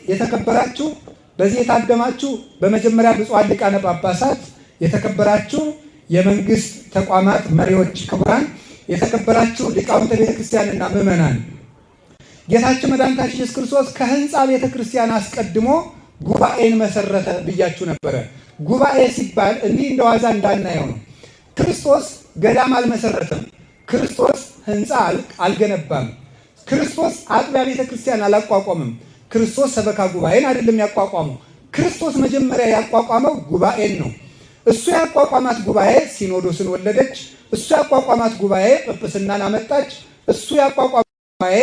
የተከበራችሁ በዚህ የታደማችሁ በመጀመሪያ ብፁዓን ሊቃነ ጳጳሳት፣ የተከበራችሁ የመንግስት ተቋማት መሪዎች ክቡራን፣ የተከበራችሁ ሊቃውንተ ቤተክርስቲያንና ምዕመናን፣ ጌታችን መድኃኒታችን ኢየሱስ ክርስቶስ ከህንፃ ቤተክርስቲያን አስቀድሞ ጉባኤን መሰረተ ብያችሁ ነበረ። ጉባኤ ሲባል እንዲህ እንደዋዛ እንዳናየው ነው። ክርስቶስ ገዳም አልመሰረተም። ክርስቶስ ህንፃ አልገነባም። ክርስቶስ አጥቢያ ቤተክርስቲያን አላቋቋምም። ክርስቶስ ሰበካ ጉባኤን አይደለም ያቋቋመው። ክርስቶስ መጀመሪያ ያቋቋመው ጉባኤን ነው። እሱ ያቋቋማት ጉባኤ ሲኖዶስን ወለደች። እሱ ያቋቋማት ጉባኤ ጵጵስናን አመጣች። እሱ ያቋቋማት ጉባኤ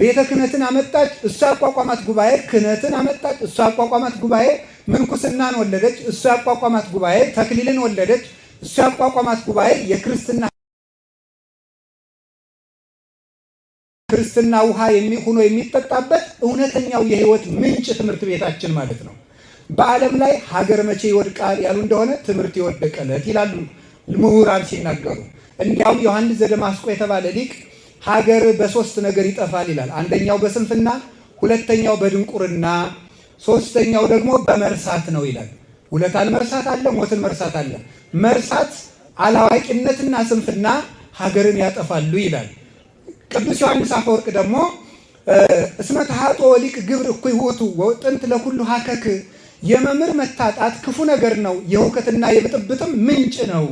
ቤተ ክህነትን አመጣች። እሱ ያቋቋማት ጉባኤ ክህነትን አመጣች። እሱ ያቋቋማት ጉባኤ ምንኩስናን ወለደች። እሱ ያቋቋማት ጉባኤ ተክሊልን ወለደች። እሱ ያቋቋማት ጉባኤ የክርስትና ውሃ ሆኖ የሚጠጣበት እውነተኛው የህይወት ምንጭ ትምህርት ቤታችን ማለት ነው። በዓለም ላይ ሀገር መቼ ይወድቃል ያሉ እንደሆነ ትምህርት የወደቀለት ይላሉ ምሁራን ሲናገሩ። እንዲያውም ዮሐንስ ዘደማስቆ የተባለ ሊቅ ሀገር በሶስት ነገር ይጠፋል ይላል። አንደኛው በስንፍና፣ ሁለተኛው በድንቁርና፣ ሶስተኛው ደግሞ በመርሳት ነው ይላል። ውለታን መርሳት አለ፣ ሞትን መርሳት አለ። መርሳት፣ አላዋቂነትና ስንፍና ሀገርን ያጠፋሉ ይላል። ቅዱስ ዮሐንስ አፈወርቅ ደግሞ እስመ ተሐጦ ሊቅ ግብር እኩይ ውእቱ ወጥንት ለኩሉ ሀከክ፣ የመምህር መታጣት ክፉ ነገር ነው፣ የሁከትና የብጥብጥም ምንጭ ነው።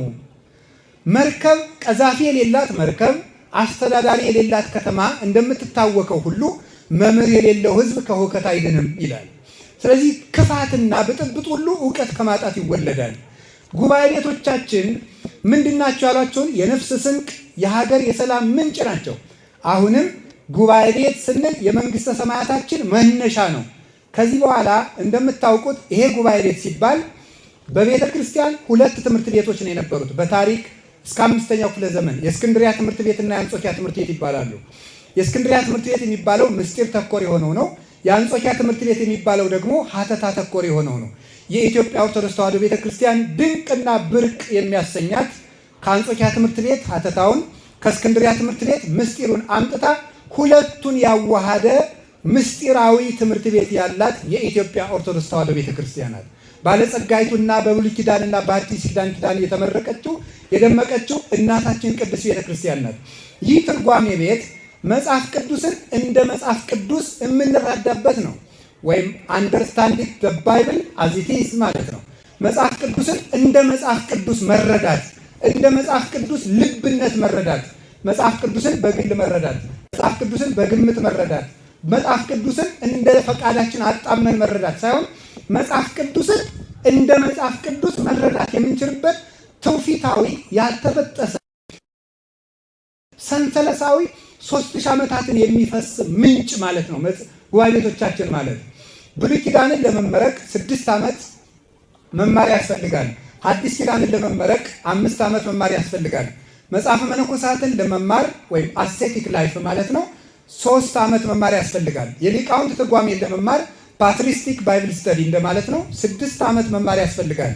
መርከብ ቀዛፊ የሌላት መርከብ፣ አስተዳዳሪ የሌላት ከተማ እንደምትታወቀው ሁሉ መምህር የሌለው ሕዝብ ከሁከት አይድንም ይላል። ስለዚህ ክፋትና ብጥብጥ ሁሉ እውቀት ከማጣት ይወለዳል። ጉባኤ ቤቶቻችን ምንድናቸው ያሏቸውን የነፍስ ስንቅ፣ የሀገር የሰላም ምንጭ ናቸው። አሁንም ጉባኤ ቤት ስንል የመንግስተ ሰማያታችን መነሻ ነው። ከዚህ በኋላ እንደምታውቁት ይሄ ጉባኤ ቤት ሲባል በቤተ ክርስቲያን ሁለት ትምህርት ቤቶች ነው የነበሩት በታሪክ እስከ 5ኛው ክፍለ ዘመን። የእስክንድሪያ ትምህርት ቤትና የአንጾኪያ ትምህርት ቤት ይባላሉ። የእስክንድሪያ ትምህርት ቤት የሚባለው ምስጢር ተኮር የሆነው ነው። የአንጾኪያ ትምህርት ቤት የሚባለው ደግሞ ሀተታ ተኮር የሆነው ነው። የኢትዮጵያ ኦርቶዶክስ ተዋሕዶ ቤተ ክርስቲያን ድንቅና ብርቅ የሚያሰኛት ከአንጾኪያ ትምህርት ቤት ሀተታውን፣ ከእስክንድሪያ ትምህርት ቤት ምስጢሩን አምጥታ ሁለቱን ያዋሃደ ምስጢራዊ ትምህርት ቤት ያላት የኢትዮጵያ ኦርቶዶክስ ተዋሕዶ ቤተ ክርስቲያን ናት። ባለጸጋይቱና በብሉይ ኪዳንና በአዲስ ኪዳን የተመረቀችው የደመቀችው እናታችን ቅድስት ቤተ ክርስቲያን ናት። ይህ ትርጓሜ ቤት መጽሐፍ ቅዱስን እንደ መጽሐፍ ቅዱስ የምንረዳበት ነው። ወይም አንደርስታንዲንግ ዘ ባይብል አዝ ኢት ኢዝ ማለት ነው። መጽሐፍ ቅዱስን እንደ መጽሐፍ ቅዱስ መረዳት፣ እንደ መጽሐፍ ቅዱስ ልብነት መረዳት፣ መጽሐፍ ቅዱስን በግል መረዳት፣ መጽሐፍ ቅዱስን በግምት መረዳት፣ መጽሐፍ ቅዱስን እንደ ፈቃዳችን አጣመን መረዳት ሳይሆን መጽሐፍ ቅዱስን እንደ መጽሐፍ ቅዱስ መረዳት የምንችልበት ትውፊታዊ ያልተበጠሰ ሰንሰለታዊ 3000 ዓመታትን የሚፈስ ምንጭ ማለት ነው ጉባኤ ቤቶቻችን ማለት። ብሉይ ኪዳንን ለመመረቅ 6 ዓመት መማር ያስፈልጋል። አዲስ ኪዳንን ለመመረቅ 5 ዓመት መማር ያስፈልጋል። መጽሐፈ መነኮሳትን ለመማር ወይም አሴቲክ ላይፍ ማለት ነው 3 ዓመት መማር ያስፈልጋል። የሊቃውንት ትርጓሜን ለመማር ፓትሪስቲክ ባይብል ስተዲ እንደማለት ነው 6 ዓመት መማር ያስፈልጋል።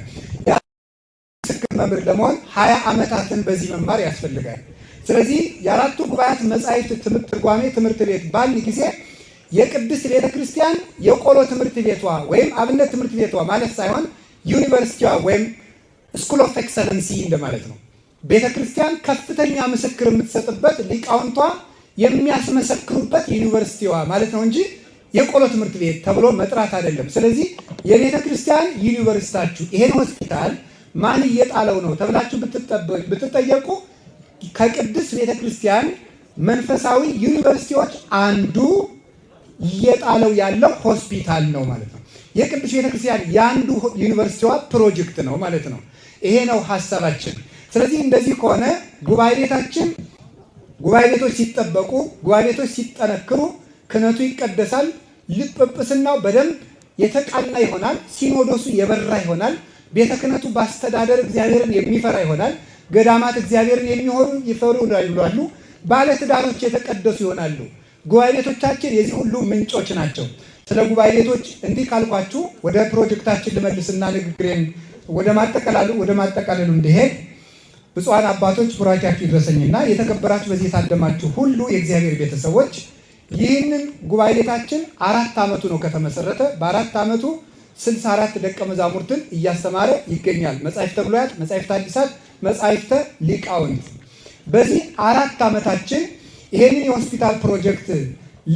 ምስክር መምህር ለመሆን 20 ዓመታትን በዚህ መማር ያስፈልጋል። ስለዚህ የአራቱ ጉባኤያት መጻሕፍት ትርጓሜ ትምህርት ቤት ባልን ጊዜ የቅድስት ቤተ ክርስቲያን የቆሎ ትምህርት ቤቷ ወይም አብነት ትምህርት ቤቷ ማለት ሳይሆን ዩኒቨርሲቲዋ ወይም ስኩል ኦፍ ኤክሰለንሲ እንደማለት ነው። ቤተ ክርስቲያን ከፍተኛ ምስክር የምትሰጥበት ሊቃውንቷ የሚያስመሰክሩበት ዩኒቨርሲቲዋ ማለት ነው እንጂ የቆሎ ትምህርት ቤት ተብሎ መጥራት አይደለም። ስለዚህ የቤተ ክርስቲያን ዩኒቨርሲታችሁ ይሄን ሆስፒታል ማን እየጣለው ነው ተብላችሁ ብትጠየቁ ከቅድስት ቤተ ክርስቲያን መንፈሳዊ ዩኒቨርሲቲዎች አንዱ እየጣለው ያለው ሆስፒታል ነው ማለት ነው። የቅድስት ቤተ ክርስቲያን የአንዱ ዩኒቨርሲቲዋ ፕሮጀክት ነው ማለት ነው። ይሄ ነው ሐሳባችን። ስለዚህ እንደዚህ ከሆነ ጉባኤ ቤቶች ሲጠበቁ፣ ጉባኤ ቤቶች ሲጠነክሩ ክህነቱ ይቀደሳል፣ ጵጵስናው በደንብ የተቃና ይሆናል፣ ሲኖዶሱ የበራ ይሆናል፣ ቤተ ክህነቱ በአስተዳደር እግዚአብሔርን የሚፈራ ይሆናል፣ ገዳማት እግዚአብሔርን ይፈሩ ይላሉ፣ ባለትዳሮች የተቀደሱ ይሆናሉ። ጉባኤ ቤቶቻችን የዚህ ሁሉ ምንጮች ናቸው። ስለ ጉባኤ ቤቶች እንዲህ ካልኳችሁ ወደ ፕሮጀክታችን ልመልስና ንግግሬን ወደ ማጠቃለሉ እንዲሄድ ብፁዓን አባቶች ቡራኪያችሁ ይድረሰኝና የተከበራችሁ በዚህ የታደማችሁ ሁሉ የእግዚአብሔር ቤተሰቦች ይህንን ጉባኤ ቤታችን 4 ዓመቱ ነው ከተመሰረተ። በ4 ዓመቱ 64 ደቀ መዛሙርትን እያስተማረ ይገኛል። መጻሕፍተ ብሉያት፣ መጻሕፍተ ሐዲሳት፣ መጻሕፍተ ሊቃውንት። በዚህ 4 ዓመታችን ይሄንን የሆስፒታል ፕሮጀክት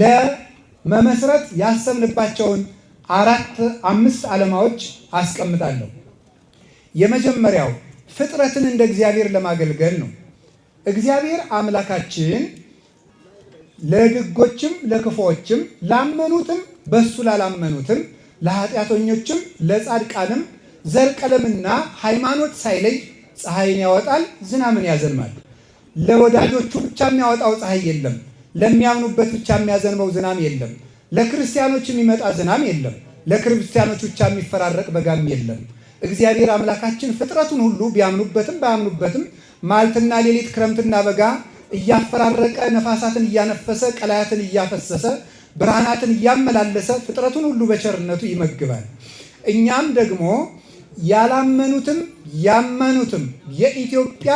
ለመመስረት ያሰብንባቸውን 5 ዓላማዎች አስቀምጣለሁ። የመጀመሪያው ፍጥረትን እንደ እግዚአብሔር ለማገልገል ነው። እግዚአብሔር አምላካችን ለድጎችም ለክፉዎችም ላመኑትም በሱ ላላመኑትም ለኃጢአተኞችም ለጻድቃንም ዘር ቀለምና ሃይማኖት ሳይለይ ፀሐይን ያወጣል፣ ዝናምን ያዘንማል። ለወዳጆቹ ብቻ የሚያወጣው ፀሐይ የለም፣ ለሚያምኑበት ብቻ የሚያዘንበው ዝናም የለም። ለክርስቲያኖች የሚመጣ ዝናም የለም፣ ለክርስቲያኖች ብቻ የሚፈራረቅ በጋም የለም። እግዚአብሔር አምላካችን ፍጥረቱን ሁሉ ቢያምኑበትም ባያምኑበትም ማልትና ሌሊት ክረምትና በጋ እያፈራረቀ ነፋሳትን እያነፈሰ ቀላያትን እያፈሰሰ ብርሃናትን እያመላለሰ ፍጥረቱን ሁሉ በቸርነቱ ይመግባል። እኛም ደግሞ ያላመኑትም ያመኑትም የኢትዮጵያ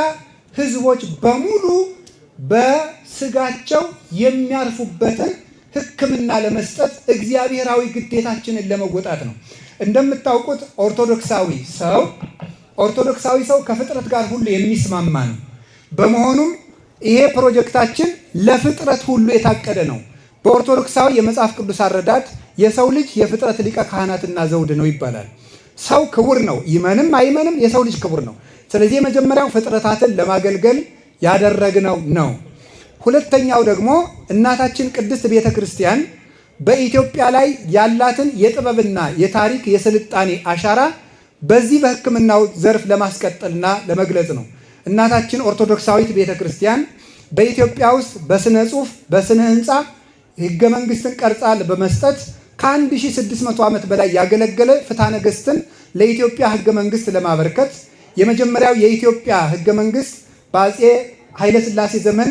ሕዝቦች በሙሉ በስጋቸው የሚያርፉበትን ሕክምና ለመስጠት እግዚአብሔራዊ ግዴታችንን ለመወጣት ነው። እንደምታውቁት ኦርቶዶክሳዊ ሰው ከፍጥረት ጋር ሁሉ የሚስማማ ነው። በመሆኑም ይሄ ፕሮጀክታችን ለፍጥረት ሁሉ የታቀደ ነው። በኦርቶዶክሳዊ የመጽሐፍ ቅዱስ አረዳድ የሰው ልጅ የፍጥረት ሊቀ ካህናትና ዘውድ ነው ይባላል። ሰው ክቡር ነው፣ ይመንም አይመንም የሰው ልጅ ክቡር ነው። ስለዚህ የመጀመሪያው ፍጥረታትን ለማገልገል ያደረግነው ነው። ሁለተኛው ደግሞ እናታችን ቅድስት ቤተ ክርስቲያን በኢትዮጵያ ላይ ያላትን የጥበብና የታሪክ የስልጣኔ አሻራ በዚህ በሕክምናው ዘርፍ ለማስቀጠልና ለመግለጽ ነው። እናታችን ኦርቶዶክሳዊት ቤተ ክርስቲያን በኢትዮጵያ ውስጥ በስነ ጽሑፍ፣ በስነ ህንፃ ህገ መንግስትን ቀርጻ በመስጠት ከ1600 ዓመት በላይ ያገለገለ ፍትሐ ነገሥትን ለኢትዮጵያ ህገ መንግስት ለማበርከት የመጀመሪያው የኢትዮጵያ ህገ መንግስት በአፄ ኃይለሥላሴ ዘመን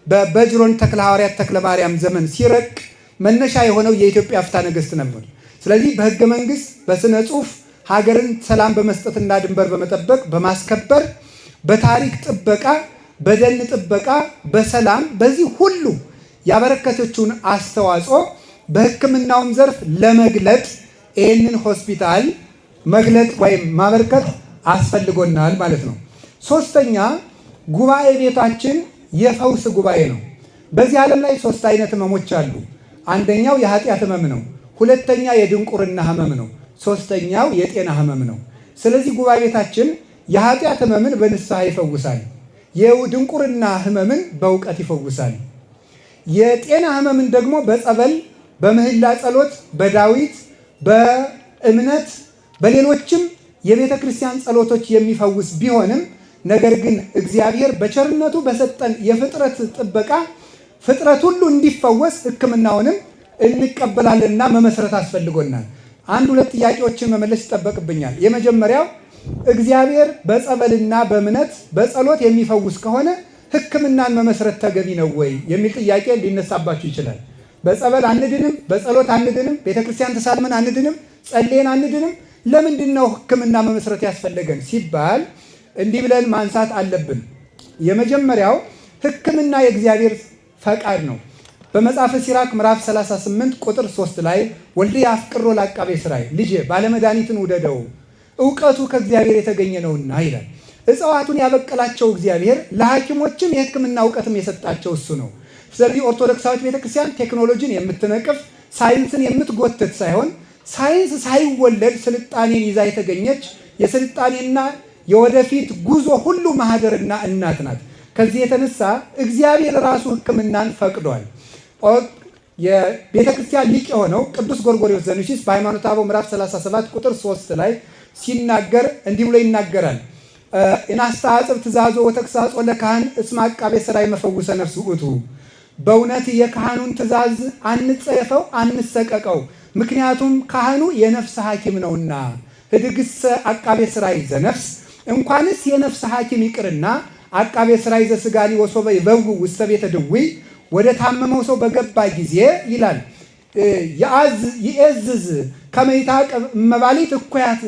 በበጅሮን ተክለ ሐዋርያት ተክለ ማርያም ዘመን ሲረቅ መነሻ የሆነው የኢትዮጵያ ፍትሐ ነገሥት ነበር። ስለዚህ በህገ መንግስት፣ በስነ ጽሑፍ ሀገርን ሰላም በመስጠትና ድንበር በመጠበቅ በማስከበር፣ በታሪክ ጥበቃ፣ በደን ጥበቃ፣ በሰላም በዚህ ሁሉ ያበረከተችውን አስተዋጽኦ በሕክምናውም ዘርፍ ለመግለጥ ይህንን ሆስፒታል መግለጥ ወይም ማበርከት አስፈልጎናል ማለት ነው። ሶስተኛ ጉባኤ ቤታችን የፈውስ ጉባኤ ነው። በዚህ ዓለም ላይ 3 አይነት ህመሞች አሉ። አንደኛው የኃጢአት ህመም ነው። ሁለተኛ የድንቁርና ህመም ነው። ሶስተኛው የጤና ህመም ነው። ስለዚህ ጉባኤ ቤታችን የኃጢአት ህመምን በንስሐ ይፈውሳል። የድንቁርና ህመምን በእውቀት ይፈውሳል። የጤና ህመምን ደግሞ በጸበል፣ በምህላ ጸሎት፣ በዳዊት፣ በእምነት፣ በሌሎችም የቤተ ክርስቲያን ጸሎቶች የሚፈውስ ቢሆንም ነገር ግን እግዚአብሔር በቸርነቱ በሰጠን የፍጥረት ጥበቃ ፍጥረት ሁሉ እንዲፈወስ ሕክምናውንም እንቀበላለንና መመስረት አስፈልጎናል። 1-2 ጥያቄዎችን መመለስ ይጠበቅብኛል። የመጀመሪያው እግዚአብሔር በጸበልና በእምነት በጸሎት የሚፈውስ ከሆነ ሕክምናን መመስረት ተገቢ ነው ወይ የሚል ጥያቄ ሊነሳባችሁ ይችላል። በጸበል አንድንም፣ በጸሎት አንድንም፣ ቤተክርስቲያን ተሳልመን አንድንም፣ ጸልየን አንድንም፣ ለምንድን ነው ሕክምና መመስረት ያስፈለገን ሲባል እንዲህ ብለን ማንሳት አለብን። የመጀመሪያው ሕክምና የእግዚአብሔር ፈቃድ ነው። በመጽሐፈ ሲራክ ምዕራፍ 38 ቁጥር 3 ላይ ወልድየ አፍቅሮ ለአቃቤ ሥራይ፣ ልጄ ባለመድኃኒትን ውደደው እውቀቱ ከእግዚአብሔር የተገኘ ነውና ይላል። እጽዋቱን ያበቀላቸው እግዚአብሔር ለሐኪሞችም የሕክምና እውቀትም የሰጣቸው እሱ ነው። ስለዚህ ኦርቶዶክሳዊት ቤተክርስቲያን ቴክኖሎጂን የምትነቅፍ ሳይንስን የምትጎትት ሳይሆን ሳይንስ ሳይወለድ ስልጣኔን ይዛ የተገኘች የስልጣኔና የወደፊት ጉዞ ሁሉ ማህደርና እናት ናት። ከዚህ የተነሳ እግዚአብሔር ራሱ ሕክምናን ፈቅዷል። የቤተክርስቲያን ሊቅ የሆነው ቅዱስ ጎርጎርዮስ ዘኑሲስ በሃይማኖተ አበው ምዕራፍ 37 ቁጥር 3 ላይ ሲናገር እንዲህ ብሎ ይናገራል። እናስተዓጽፍ ትእዛዞ ወተግሳጾ ለካህን እስመ አቃቤ ሥራይ መፈውሰ ነፍስ ውእቱ። በእውነት የካህኑን ትእዛዝ አንጸየፈው አንሰቀቀው፣ ምክንያቱም ካህኑ የነፍስ ሐኪም ነውና። ህድግሰ አቃቤ ሥራይ ዘነፍስ፣ እንኳንስ የነፍስ ሐኪም ይቅርና አቃቤ ሥራይ ዘሥጋኒ ወሶበ ይበውእ ውስተ ቤተ ድውይ፣ ወደ ታመመው ሰው በገባ ጊዜ ይላል ይእዝዝ ከመ ይትዐቀብ እመባሊት እኩያት።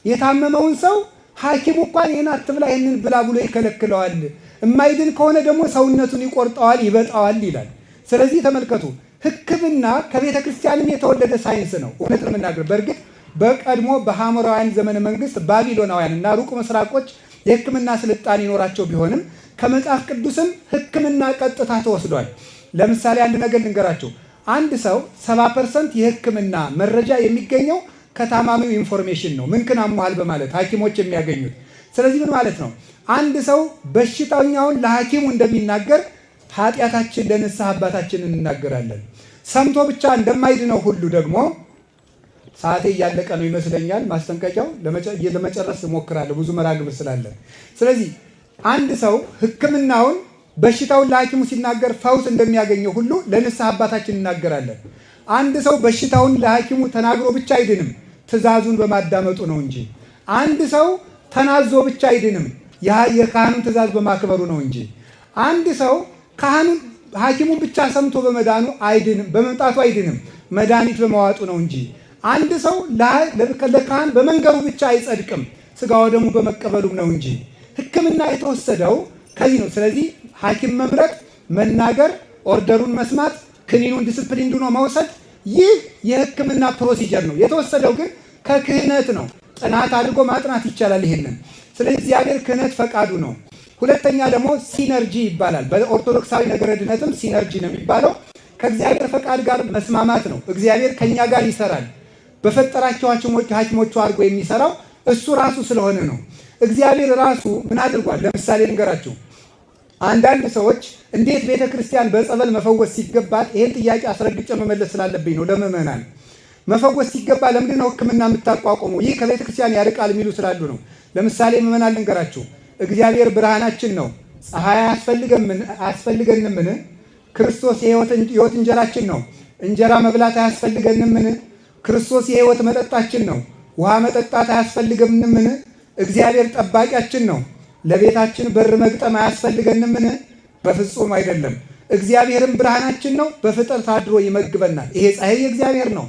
የታመመውን ሰው ሐኪሙ እንኳን ይህን አትብላ ይህንን ብላ ብሎ ይከለክለዋል። የማይድን ከሆነ ደግሞ ሰውነቱን ይቆርጠዋል፣ ይበጣዋል ይላል። ስለዚህ ተመልከቱ፣ ሕክምና ከቤተ ክርስቲያንም የተወለደ ሳይንስ ነው። እውነት ለመናገር በእርግጥ በቀድሞ በሐሞራውያን ዘመነ መንግስት ባቢሎናውያን እና ሩቅ ምስራቆች የሕክምና ስልጣኔ ይኖራቸው ቢሆንም ከመጽሐፍ ቅዱስም ሕክምና ቀጥታ ተወስዷል። ለምሳሌ አንድ ነገር ልንገራቸው። አንድ ሰው 70% የሕክምና መረጃ የሚገኘው ከታማሚው ኢንፎርሜሽን ነው። ምን አሟል በማለት ሐኪሞች የሚያገኙት። ስለዚህ ምን ማለት ነው? አንድ ሰው በሽተኛውን ለሐኪሙ እንደሚናገር ኃጢአታችን ለንስሐ አባታችን እንናገራለን። ሰምቶ ብቻ እንደማይድነው ሁሉ ደግሞ ሰዓቴ እያለቀ ነው ይመስለኛል። ማስጠንቀቂያው ለመጨረስ እሞክራለሁ ብዙ መርሃ ግብር ስላለ። ስለዚህ አንድ ሰው ሕክምናውን በሽታውን ለሐኪሙ ሲናገር ፈውስ እንደሚያገኘው ሁሉ ለንስሐ አባታችን እናገራለን። አንድ ሰው በሽታውን ለሐኪሙ ተናግሮ ብቻ አይድንም፣ ትእዛዙን በማዳመጡ ነው እንጂ። አንድ ሰው ተናዞ ብቻ አይድንም፣ የካህኑን ትእዛዝ በማክበሩ ነው እንጂ። አንድ ሰው ሐኪሙን ብቻ ሰምቶ በመዳኑ አይድንም፣ በመምጣቱ አይድንም፣ መድኃኒት በመዋጡ ነው እንጂ። አንድ ሰው ለካህን በመንገሩ ብቻ አይጸድቅም፣ ሥጋ ወደሙ በመቀበሉም ነው እንጂ። ሕክምና የተወሰደው ከዚህ ነው። ስለዚህ ሐኪም መምረጥ፣ መናገር፣ ኦርደሩን መስማት፣ ክኒኑን ዲስፕሊን ሆኖ መውሰድ፣ ይህ የሕክምና ፕሮሲጀር ነው። የተወሰደው ግን ከክህነት ነው። ጥናት አድርጎ ማጥናት ይቻላል ይሄንን። ስለዚህ እግዚአብሔር ክህነት ፈቃዱ ነው። ሁለተኛ ደግሞ ሲነርጂ ይባላል። በኦርቶዶክሳዊ ነገረ ድነትም ሲነርጂ ነው የሚባለው። ከእግዚአብሔር ፈቃድ ጋር መስማማት ነው። እግዚአብሔር ከኛ ጋር ይሰራል። በፈጠራቸው ሐኪሞቹ አድርጎ የሚሰራው እሱ ራሱ ስለሆነ ነው። እግዚአብሔር ራሱ ምን አድርጓል? ለምሳሌ ልንገራችሁ። አንዳንድ ሰዎች እንዴት ቤተ ክርስቲያን በጸበል መፈወስ ሲገባት፣ ይህን ጥያቄ አስረግጬ መመለስ ስላለብኝ ነው። ለምዕመናን መፈወስ ሲገባ ለምንድን ነው ሕክምና የምታቋቁሙ? ይህ ከቤተ ክርስቲያን ያርቃል የሚሉ ስላሉ ነው። ለምሳሌ ምዕመናን ልንገራችሁ። እግዚአብሔር ብርሃናችን ነው። ፀሐይ አያስፈልገንምን? ክርስቶስ የሕይወት እንጀራችን ነው። እንጀራ መብላት አያስፈልገንምን? ክርስቶስ የሕይወት መጠጣችን ነው። ውሃ መጠጣት አያስፈልገንምን? እግዚአብሔር ጠባቂያችን ነው። ለቤታችን በር መግጠም አያስፈልገንምን? በፍጹም አይደለም። እግዚአብሔርም ብርሃናችን ነው። በፍጥረት አድሮ ይመግበናል። ይሄ ፀሐይ የእግዚአብሔር ነው።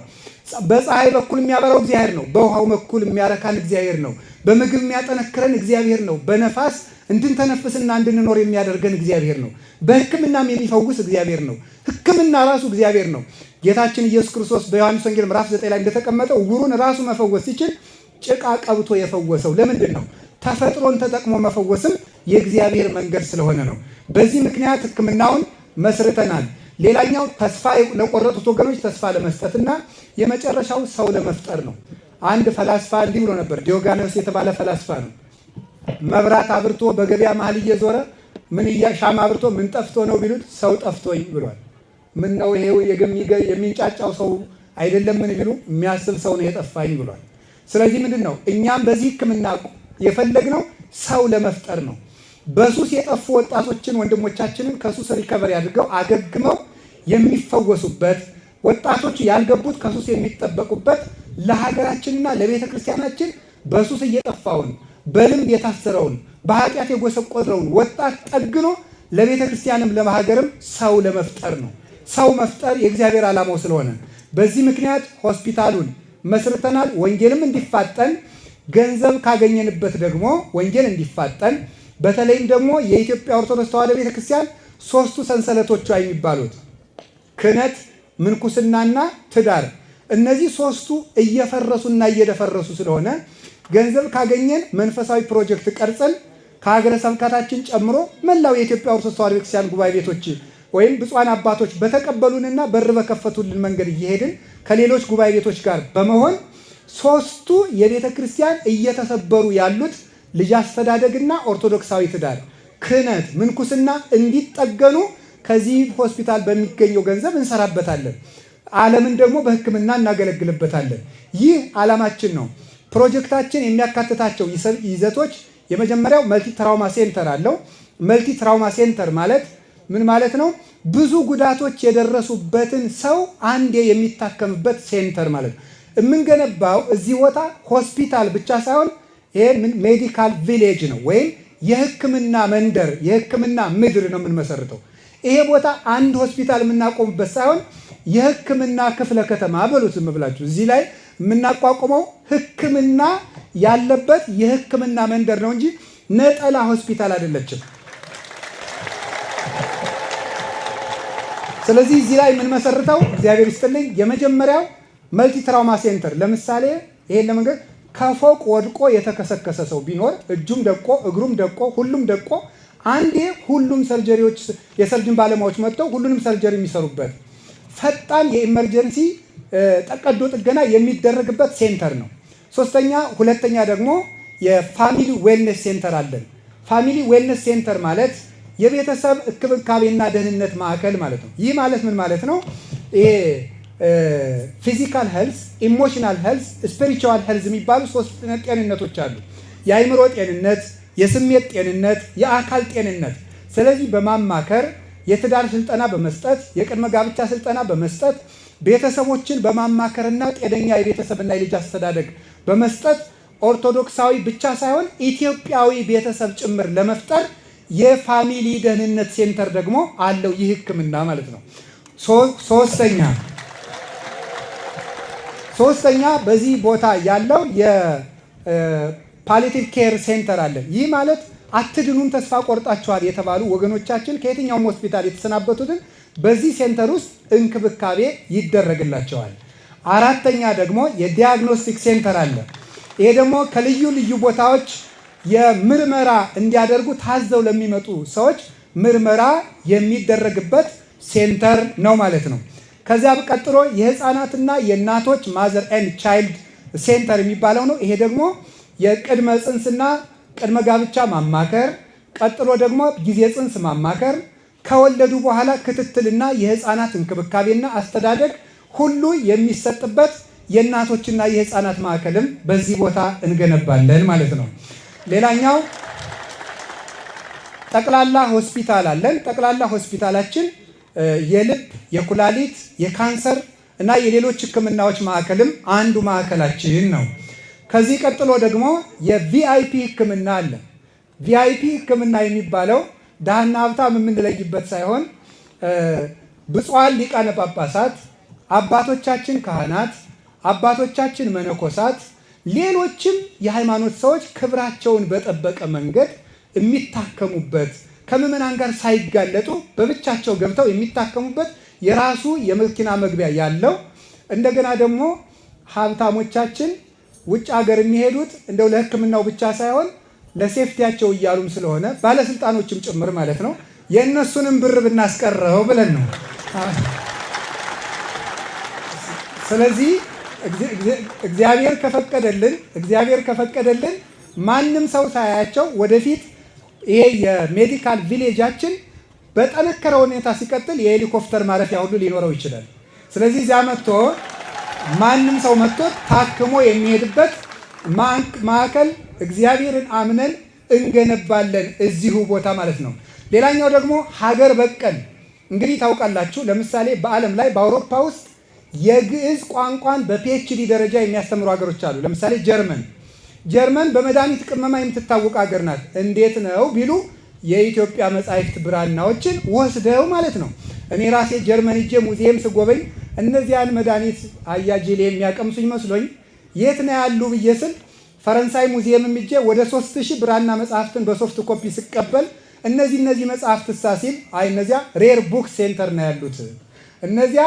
በፀሐይ በኩል የሚያበራው እግዚአብሔር ነው። በውሃው በኩል የሚያረካን እግዚአብሔር ነው። በምግብ የሚያጠነክረን እግዚአብሔር ነው። በነፋስ እንድንተነፍስና እንድንኖር የሚያደርገን እግዚአብሔር ነው። በሕክምናም የሚፈውስ እግዚአብሔር ነው። ሕክምና ራሱ እግዚአብሔር ነው። ጌታችን ኢየሱስ ክርስቶስ በዮሐንስ ወንጌል ምዕራፍ 9 ላይ እንደተቀመጠው ዕውሩን ራሱ መፈወስ ሲችል ጭቃ ቀብቶ የፈወሰው ለምንድን ነው? ተፈጥሮን ተጠቅሞ መፈወስም የእግዚአብሔር መንገድ ስለሆነ ነው። በዚህ ምክንያት ሕክምናውን መስርተናል። ሌላኛው ተስፋ ለቆረጡት ወገኖች ተስፋ ለመስጠትና የመጨረሻው ሰው ለመፍጠር ነው። አንድ ፈላስፋ እንዲህ ብሎ ነበር። ዲዮጋኖስ የተባለ ፈላስፋ ነው። መብራት አብርቶ በገበያ መሀል እየዞረ ሻማ አብርቶ ምን ጠፍቶ ነው ቢሉት ሰው ጠፍቶኝ ብሏል። ምን ነው ይሄው የሚንጫጫው ሰው አይደለም ምን ቢሉ የሚያስብ ሰው ነው የጠፋኝ ብሏል። ስለዚህ ምንድን ነው እኛም በዚህ ሕክምና የፈለግነው ሰው ለመፍጠር ነው። በሱስ የጠፉ ወጣቶችን ወንድሞቻችንን ከሱስ ሪከቨሪ አድርገው አገግመው የሚፈወሱበት፣ ወጣቶች ያልገቡት ከሱስ የሚጠበቁበት፣ ለሀገራችንና ለቤተ ክርስቲያናችን በሱስ እየጠፋውን በልምድ የታሰረውን በኃጢአት የጎሰቆረውን ወጣት ጠግኖ ለቤተ ክርስቲያንም ለሀገርም ሰው ለመፍጠር ነው። ሰው መፍጠር የእግዚአብሔር ዓላማው ስለሆነ በዚህ ምክንያት ሆስፒታሉን መስርተናል። ወንጌልም እንዲፋጠን ገንዘብ ካገኘንበት ደግሞ ወንጌል እንዲፋጠን፣ በተለይም ደግሞ የኢትዮጵያ ኦርቶዶክስ ተዋሕዶ ቤተክርስቲያን ሶስቱ ሰንሰለቶቿ የሚባሉት ክህነት፣ ምንኩስናና ትዳር፣ እነዚህ ሶስቱ እየፈረሱና እየደፈረሱ ስለሆነ ገንዘብ ካገኘን መንፈሳዊ ፕሮጀክት ቀርጸን ከሀገረ ስብከታችን ጨምሮ መላው የኢትዮጵያ ኦርቶዶክስ ተዋሕዶ ቤተክርስቲያን ጉባኤ ቤቶች ወይም ብፁዓን አባቶች በተቀበሉንና በር በከፈቱልን መንገድ እየሄድን ከሌሎች ጉባኤ ቤቶች ጋር በመሆን ሶስቱ የቤተ ክርስቲያን እየተሰበሩ ያሉት ልጅ አስተዳደግና ኦርቶዶክሳዊ ትዳር፣ ክህነት፣ ምንኩስና እንዲጠገኑ ከዚህ ሆስፒታል በሚገኘው ገንዘብ እንሰራበታለን። ዓለምን ደግሞ በሕክምና እናገለግልበታለን። ይህ ዓላማችን ነው። ፕሮጀክታችን የሚያካትታቸው ይዘቶች የመጀመሪያው መልቲ ትራውማ ሴንተር አለው። መልቲ ትራውማ ሴንተር ማለት ምን ማለት ነው? ብዙ ጉዳቶች የደረሱበትን ሰው አንዴ የሚታከምበት ሴንተር ማለት ነው። የምንገነባው እዚህ ቦታ ሆስፒታል ብቻ ሳይሆን ይሄ ሜዲካል ቪሌጅ ነው፣ ወይም የሕክምና መንደር፣ የሕክምና ምድር ነው የምንመሰርተው። ይሄ ቦታ አንድ ሆስፒታል የምናቆምበት ሳይሆን የሕክምና ክፍለ ከተማ በሉት ዝም ብላችሁ እዚህ ላይ የምናቋቁመው ሕክምና ያለበት የሕክምና መንደር ነው እንጂ ነጠላ ሆስፒታል አይደለችም። ስለዚህ እዚህ ላይ ምን መሰርተው እግዚአብሔር ይስጥልኝ የመጀመሪያው መልቲ ትራውማ ሴንተር ለምሳሌ ይሄን ለመንገድ ከፎቅ ወድቆ የተከሰከሰ ሰው ቢኖር እጁም ደቆ እግሩም ደቆ ሁሉም ደቆ አንዴ ሁሉም ሰርጀሪዎች የሰርጅን ባለሙያዎች መጥተው ሁሉንም ሰርጀሪ የሚሰሩበት ፈጣን የኢመርጀንሲ ቀዶ ጥገና የሚደረግበት ሴንተር ነው። ሁለተኛ ደግሞ የፋሚሊ ዌልነስ ሴንተር አለን። ፋሚሊ ዌልነስ ሴንተር ማለት የቤተሰብ እንክብካቤና ደህንነት ማዕከል ማለት ነው። ይህ ማለት ምን ማለት ነው? ይሄ ፊዚካል ሄልዝ፣ ኢሞሽናል ሄልዝ፣ ስፒሪቹዋል ሄልዝ የሚባሉ 3 ጤንነቶች አሉ። የአእምሮ ጤንነት፣ የስሜት ጤንነት፣ የአካል ጤንነት። ስለዚህ በማማከር የትዳር ስልጠና በመስጠት የቅድመ ጋብቻ ስልጠና በመስጠት ቤተሰቦችን በማማከርና ጤነኛ የቤተሰብና የልጅ አስተዳደግ በመስጠት ኦርቶዶክሳዊ ብቻ ሳይሆን ኢትዮጵያዊ ቤተሰብ ጭምር ለመፍጠር የፋሚሊ ደህንነት ሴንተር ደግሞ አለው። ይህ ሕክምና ማለት ነው። ሶስተኛ በዚህ ቦታ ያለው የፓሊቲቭ ኬር ሴንተር አለ። ይህ ማለት አትድኑም ተስፋ ቆርጣችኋል የተባሉ ወገኖቻችን ከየትኛውም ሆስፒታል የተሰናበቱትን በዚህ ሴንተር ውስጥ እንክብካቤ ይደረግላቸዋል። አራተኛ ደግሞ የዲያግኖስቲክ ሴንተር አለ። ይሄ ደግሞ ከልዩ ልዩ ቦታዎች የምርመራ እንዲያደርጉ ታዘው ለሚመጡ ሰዎች ምርመራ የሚደረግበት ሴንተር ነው ማለት ነው። ከዚያ ቀጥሎ የህፃናትና የእናቶች ማዘር ኤንድ ቻይልድ ሴንተር የሚባለው ነው። ይሄ ደግሞ የቅድመ ጽንስና ቅድመ ጋብቻ ማማከር፣ ቀጥሎ ደግሞ ጊዜ ጽንስ ማማከር፣ ከወለዱ በኋላ ክትትልና የህፃናት እንክብካቤና አስተዳደግ ሁሉ የሚሰጥበት የእናቶችና የህፃናት ማዕከልም በዚህ ቦታ እንገነባለን ማለት ነው። ሌላኛው ጠቅላላ ሆስፒታል አለን። ጠቅላላ ሆስፒታላችን የልብ፣ የኩላሊት፣ የካንሰር እና የሌሎች ህክምናዎች ማዕከልም አንዱ ማዕከላችን ነው። ከዚህ ቀጥሎ ደግሞ የቪአይፒ ህክምና አለ። ቪአይፒ ህክምና የሚባለው ድሃና ሀብታም የምንለይበት ሳይሆን ብፁዓን ሊቃነ ጳጳሳት፣ አባቶቻችን ካህናት፣ አባቶቻችን መነኮሳት፣ ሌሎችም የሃይማኖት ሰዎች ክብራቸውን በጠበቀ መንገድ የሚታከሙበት ከምዕመናን ጋር ሳይጋለጡ በብቻቸው ገብተው የሚታከሙበት የራሱ የመኪና መግቢያ ያለው እንደገና ደግሞ ሀብታሞቻችን ውጭ ሀገር የሚሄዱት እንደው ለህክምናው ብቻ ሳይሆን ለሴፍቲያቸው እያሉም ስለሆነ ባለስልጣኖችም ጭምር ማለት ነው የእነሱንም ብር ብናስቀረው ብለን ነው። ስለዚህ እግዚአብሔር ከፈቀደልን ማንም ሰው ሳያያቸው ወደፊት ይሄ የሜዲካል ቪሌጃችን በጠነከረ ሁኔታ ሲቀጥል የሄሊኮፕተር ማረፊያ ሁሉ ሊኖረው ይችላል። ስለዚህ እዚያ መጥቶ ማንም ሰው መጥቶ ታክሞ የሚሄድበት ማዕከል እግዚአብሔርን አምነን እንገነባለን እዚሁ ቦታ ማለት ነው። ሌላኛው ደግሞ ሀገር በቀል እንግዲህ ታውቃላችሁ፣ ለምሳሌ በዓለም ላይ በአውሮፓ ውስጥ የግዕዝ ቋንቋን በፒኤችዲ ደረጃ የሚያስተምሩ ሀገሮች አሉ። ለምሳሌ ጀርመን በመድኃኒት ቅመማ የምትታወቅ ሀገር ናት። እንዴት ነው ቢሉ የኢትዮጵያ መጻሕፍት ብራናዎችን ወስደው ማለት ነው። እኔ ራሴ ጀርመን ሄጄ ሙዚየም ስጎበኝ እነዚያን መድኃኒት አያጅሌ የሚያቀምሱኝ መስሎኝ የት ነው ያሉ ብዬ ስል ፈረንሳይ ሙዚየም ሄጄ ወደ 3000 ብራና መጽሐፍትን በሶፍት ኮፒ ስቀበል እነዚህ መጽሐፍት ሲል አይ እነዚያ ሬር ቡክ ሴንተር ነው ያሉት፣ እነዚያ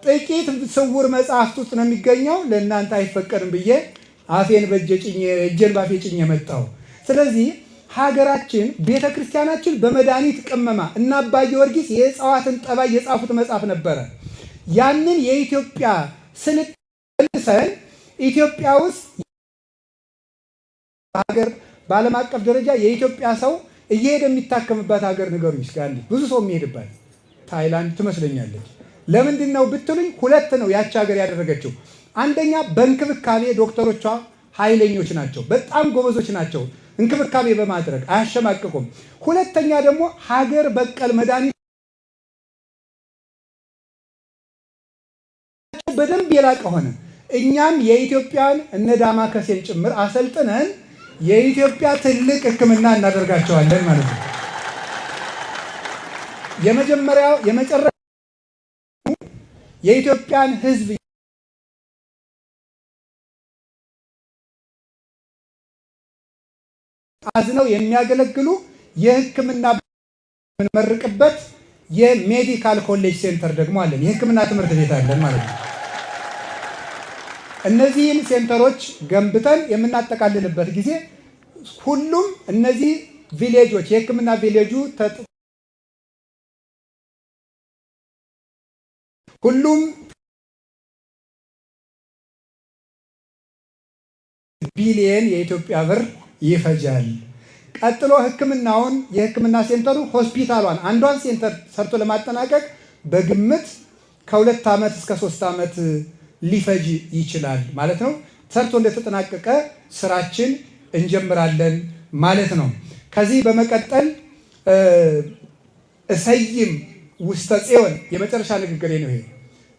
ጥቂት ስውር መጽሐፍት ውስጥ ነው የሚገኘው፣ ለእናንተ አይፈቀድም ብዬ አፌን እጄን ባፌ ጭኜ መጣሁ። ስለዚህ ሀገራችን ቤተ ክርስቲያናችን በመድኃኒት ቅመማ እና አባ ጊዮርጊስ የእጽዋትን ጠባይ የጻፉት መጽሐፍ ነበረ። ያንን የኢትዮጵያ ስልጣን ኢትዮጵያ ውስጥ ሀገር በዓለም አቀፍ ደረጃ የኢትዮጵያ ሰው እየሄደ የሚታከምባት ሀገር ንገሩኝ እስኪ። አንዴ ብዙ ሰው የሚሄድባት ታይላንድ ትመስለኛለች። ለምንድን ነው ብትሉኝ፣ 2 ነው ያቺ ሀገር ያደረገችው። አንደኛ በእንክብካቤ ዶክተሮቿ ኃይለኞች ናቸው፣ በጣም ጎበዞች ናቸው። እንክብካቤ በማድረግ አያሸማቅቁም። ሁለተኛ ደግሞ ሀገር በቀል መድኃኒት በደንብ የላቀ ሆነ። እኛም የኢትዮጵያን እነ ዳማከሴን ጭምር አሰልጥነን የኢትዮጵያ ትልቅ ሕክምና እናደርጋቸዋለን ማለት ነው። የመጨረሻ የኢትዮጵያን ሕዝብ አዝነው የሚያገለግሉ የሕክምና የምንመርቅበት የሜዲካል ኮሌጅ ሴንተር ደግሞ አለን፣ የሕክምና ትምህርት ቤት አለን ማለት ነው። እነዚህን ሴንተሮች ገንብተን የምናጠቃልልበት ጊዜ ሁሉም እነዚህ ቪሌጆች የሕክምና ቪሌጁ ሁሉም ቢሊየን የኢትዮጵያ ብር ይፈጃል። ቀጥሎ ሕክምናውን የሕክምና ሴንተሩ ሆስፒታሏን አንዷን ሴንተር ሰርቶ ለማጠናቀቅ በግምት ከ2 ዓመት እስከ 3 ዓመት ሊፈጅ ይችላል ማለት ነው። ሰርቶ እንደተጠናቀቀ ስራችን እንጀምራለን ማለት ነው። ከዚህ በመቀጠል እሰይም ውስተ ጽዮን የመጨረሻ ንግግሬ ነው ይሄ።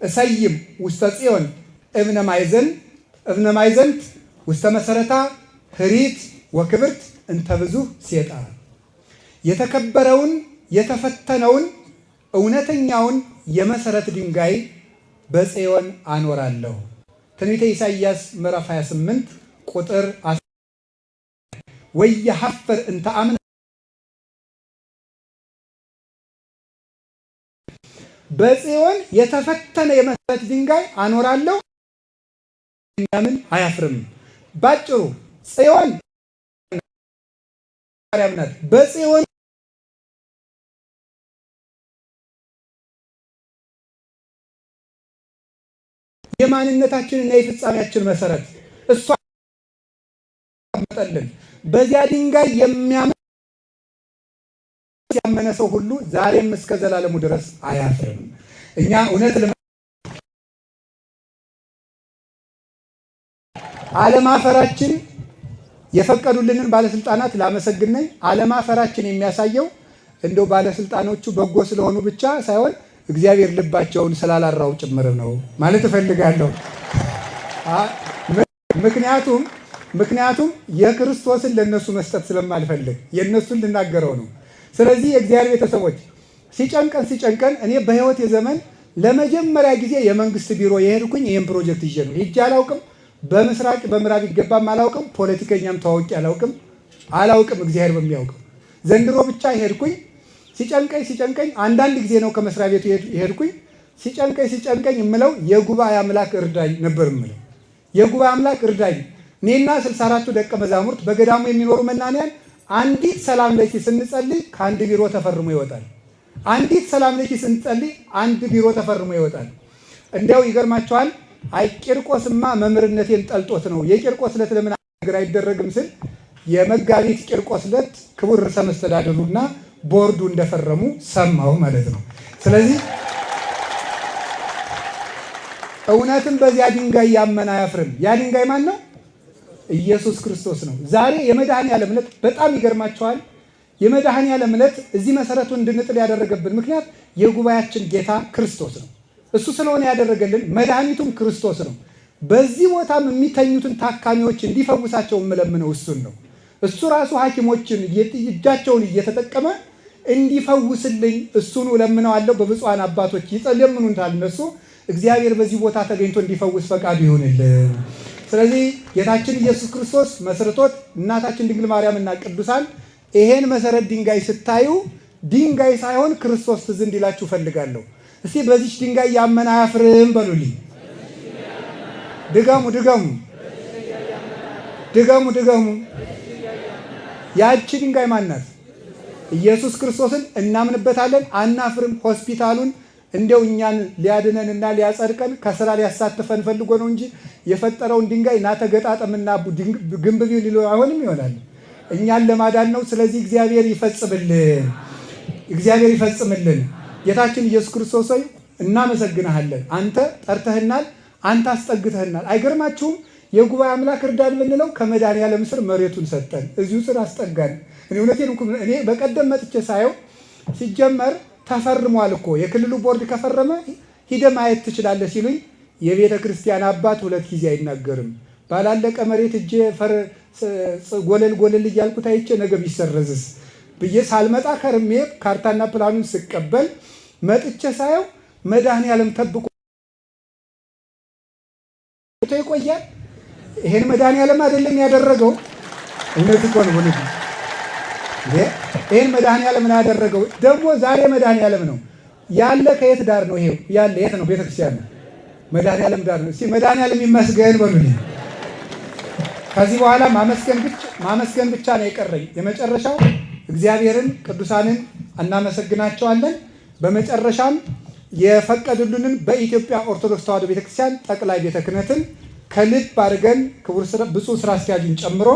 እሰይም ውስተ ጽዮን እብነ ማዕዘንት ውስተ መሰረታ ህሪት ወክብርት እንተ ብዙኅ ሴጣ። የተከበረውን የተፈተነውን እውነተኛውን የመሰረት ድንጋይ በጽዮን አኖራለሁ። ትንቢተ ኢሳይያስ ምዕራፍ 28 ቁጥር 10 ወየሐፍር እንተ አምነ በጽዮን የተፈተነ የመሰረት ድንጋይ አኖራለሁ ምን አያፍርም። ባጭሩ ጽዮን ማርያም ናት። በጽዮን የማንነታችንና የፍጻሜያችን መሰረት እሷ መጠልን በዚያ ድንጋይ ያመነ ሰው ሁሉ ዛሬም እስከ ዘላለሙ ድረስ አያፍርም። እኛ እውነት አለማፈራችን የፈቀዱልንን ባለስልጣናት ላመሰግን ነኝ። አለማፈራችን የሚያሳየው እንደው ባለስልጣኖቹ በጎ ስለሆኑ ብቻ ሳይሆን እግዚአብሔር ልባቸውን ስላላራው ጭምር ነው ማለት እፈልጋለሁ። ምክንያቱም የክርስቶስን ለነሱ መስጠት ስለማልፈልግ የነሱን ልናገረው ነው። ስለዚህ የእግዚአብሔር ቤተሰቦች ሲጨንቀን እኔ በህይወት የዘመን ለመጀመሪያ ጊዜ የመንግስት ቢሮ የሄድኩኝ ይህን ፕሮጀክት ይዤ ነው። ሄጄ አላውቅም። በምስራቅ በምዕራብ ይገባም አላውቅም። ፖለቲከኛም ተዋውቄ አላውቅም። እግዚአብሔር በሚያውቀው ዘንድሮ ብቻ ሄድኩኝ። ሲጨንቀኝ አንዳንድ ጊዜ ነው ከመስሪያ ቤቱ የሄድኩኝ። ሲጨንቀኝ የምለው የጉባኤ አምላክ እርዳኝ ነበር የምለው። የጉባኤ አምላክ እርዳኝ። እኔና 64ቱ ደቀ መዛሙርት በገዳሙ የሚኖሩ መናንያን አንዲት ሰላም ለኪ ስንጸልይ ከአንድ ቢሮ ተፈርሞ ይወጣል። አንዲት ሰላም ለኪ ስንጸልይ አንድ ቢሮ ተፈርሞ ይወጣል። እንዲያው ይገርማቸዋል። አይ ቂርቆስማ መምህርነቴን ጠልጦት ነው የቂርቆስ ዕለት ለምን ነገር አይደረግም ስል የመጋቢት ቂርቆስ ዕለት ክቡር ርዕሰ መስተዳድሩና ቦርዱ እንደፈረሙ ሰማሁ ማለት ነው። ስለዚህ እውነትም በዚያ ድንጋይ ያመነ አያፍርም። ያ ድንጋይ ማን ነው? ኢየሱስ ክርስቶስ ነው። ዛሬ የመድኃኔዓለም ዕለት በጣም ይገርማቸዋል። የመድኃኔዓለም ዕለት እዚህ መሰረቱን እንድንጥል ያደረገብን ምክንያት የጉባኤያችን ጌታ ክርስቶስ ነው። እሱ ስለሆነ ያደረገልን መድኃኒቱም ክርስቶስ ነው። በዚህ ቦታም የሚተኙትን ታካሚዎች እንዲፈውሳቸው የምለምነው እሱን ነው። እሱ ራሱ ሐኪሞችን እጃቸውን እየተጠቀመ እንዲፈውስልኝ እሱን እለምነዋለሁ። በብፁዓን አባቶች ይለምኑታል እነሱ። እግዚአብሔር በዚህ ቦታ ተገኝቶ እንዲፈውስ ፈቃዱ ይሁንልን። ስለዚህ ጌታችን ኢየሱስ ክርስቶስ መስርቶት እናታችን ድንግል ማርያምና ቅዱሳን ይሄን መሰረት ድንጋይ ስታዩ ድንጋይ ሳይሆን ክርስቶስ ትዝ እንዲላችሁ ፈልጋለሁ። እስቲ በዚህ ድንጋይ ያመነ አያፍርም በሉልኝ። ድገሙ። ያቺ ድንጋይ ማናት? ኢየሱስ ክርስቶስን እናምንበታለን፣ አናፍርም። ሆስፒታሉን እንደው እኛን ሊያድነንና ሊያጸድቀን ከስራ ሊያሳትፈን ፈልጎ ነው እንጂ የፈጠረውን ድንጋይ ናተገጣጠምና ግንብ ቢል ሊለው አይሆንም ይሆናል። እኛን ለማዳን ነው። ስለዚህ እግዚአብሔር ይፈጽምልን። ጌታችን ኢየሱስ ክርስቶስ ሆይ እናመሰግንሃለን። አንተ ጠርተህናል፣ አንተ አስጠግተህናል። አይገርማችሁም? የጉባኤ አምላክ እርዳን ብንለው ከመድኃኔዓለም ስር መሬቱን ሰጠን፣ እዚሁ ስር አስጠጋን። እኔ በቀደም መጥቼ ሳየው ሲጀመር ተፈርሟል እኮ የክልሉ ቦርድ ከፈረመ ሂደ ማየት ትችላለህ ሲሉኝ የቤተ ክርስቲያን አባት 2 ጊዜ አይናገርም። ባላለቀ መሬት እጄ ጎለል እያልኩ ታይቼ ነገ ቢሰረዝስ ብዬ ሳልመጣ ከርሜ ካርታና ፕላኑን ስቀበል መጥቼ ሳየው መድኃኔዓለም ጠብቆ ይቆያል። ይሄን መድኃኔዓለም አይደለም ያደረገው? እውነት እኮ ነው። ይሄን መድኃኔዓለም ነው ያደረገው። ደግሞ ዛሬ መድኃኔዓለም ነው። ያለ ከየት ዳር ነው? ይሄው ያለ የት ነው? ቤተክርስቲያን ነው። መድኃኔዓለም ዳር ነው። እስኪ መድኃኔዓለም ይመስገን በሉልኝ። ከዚህ በኋላ ማመስገን ብቻ ነው የቀረኝ። የመጨረሻው እግዚአብሔርን ቅዱሳንን እናመሰግናቸዋለን። በመጨረሻም የፈቀዱልንን በኢትዮጵያ ኦርቶዶክስ ተዋሕዶ ቤተክርስቲያን ጠቅላይ ቤተ ክህነትን ከልብ አድርገን ክቡር ብፁዕ ስራ አስኪያጁን ጨምሮ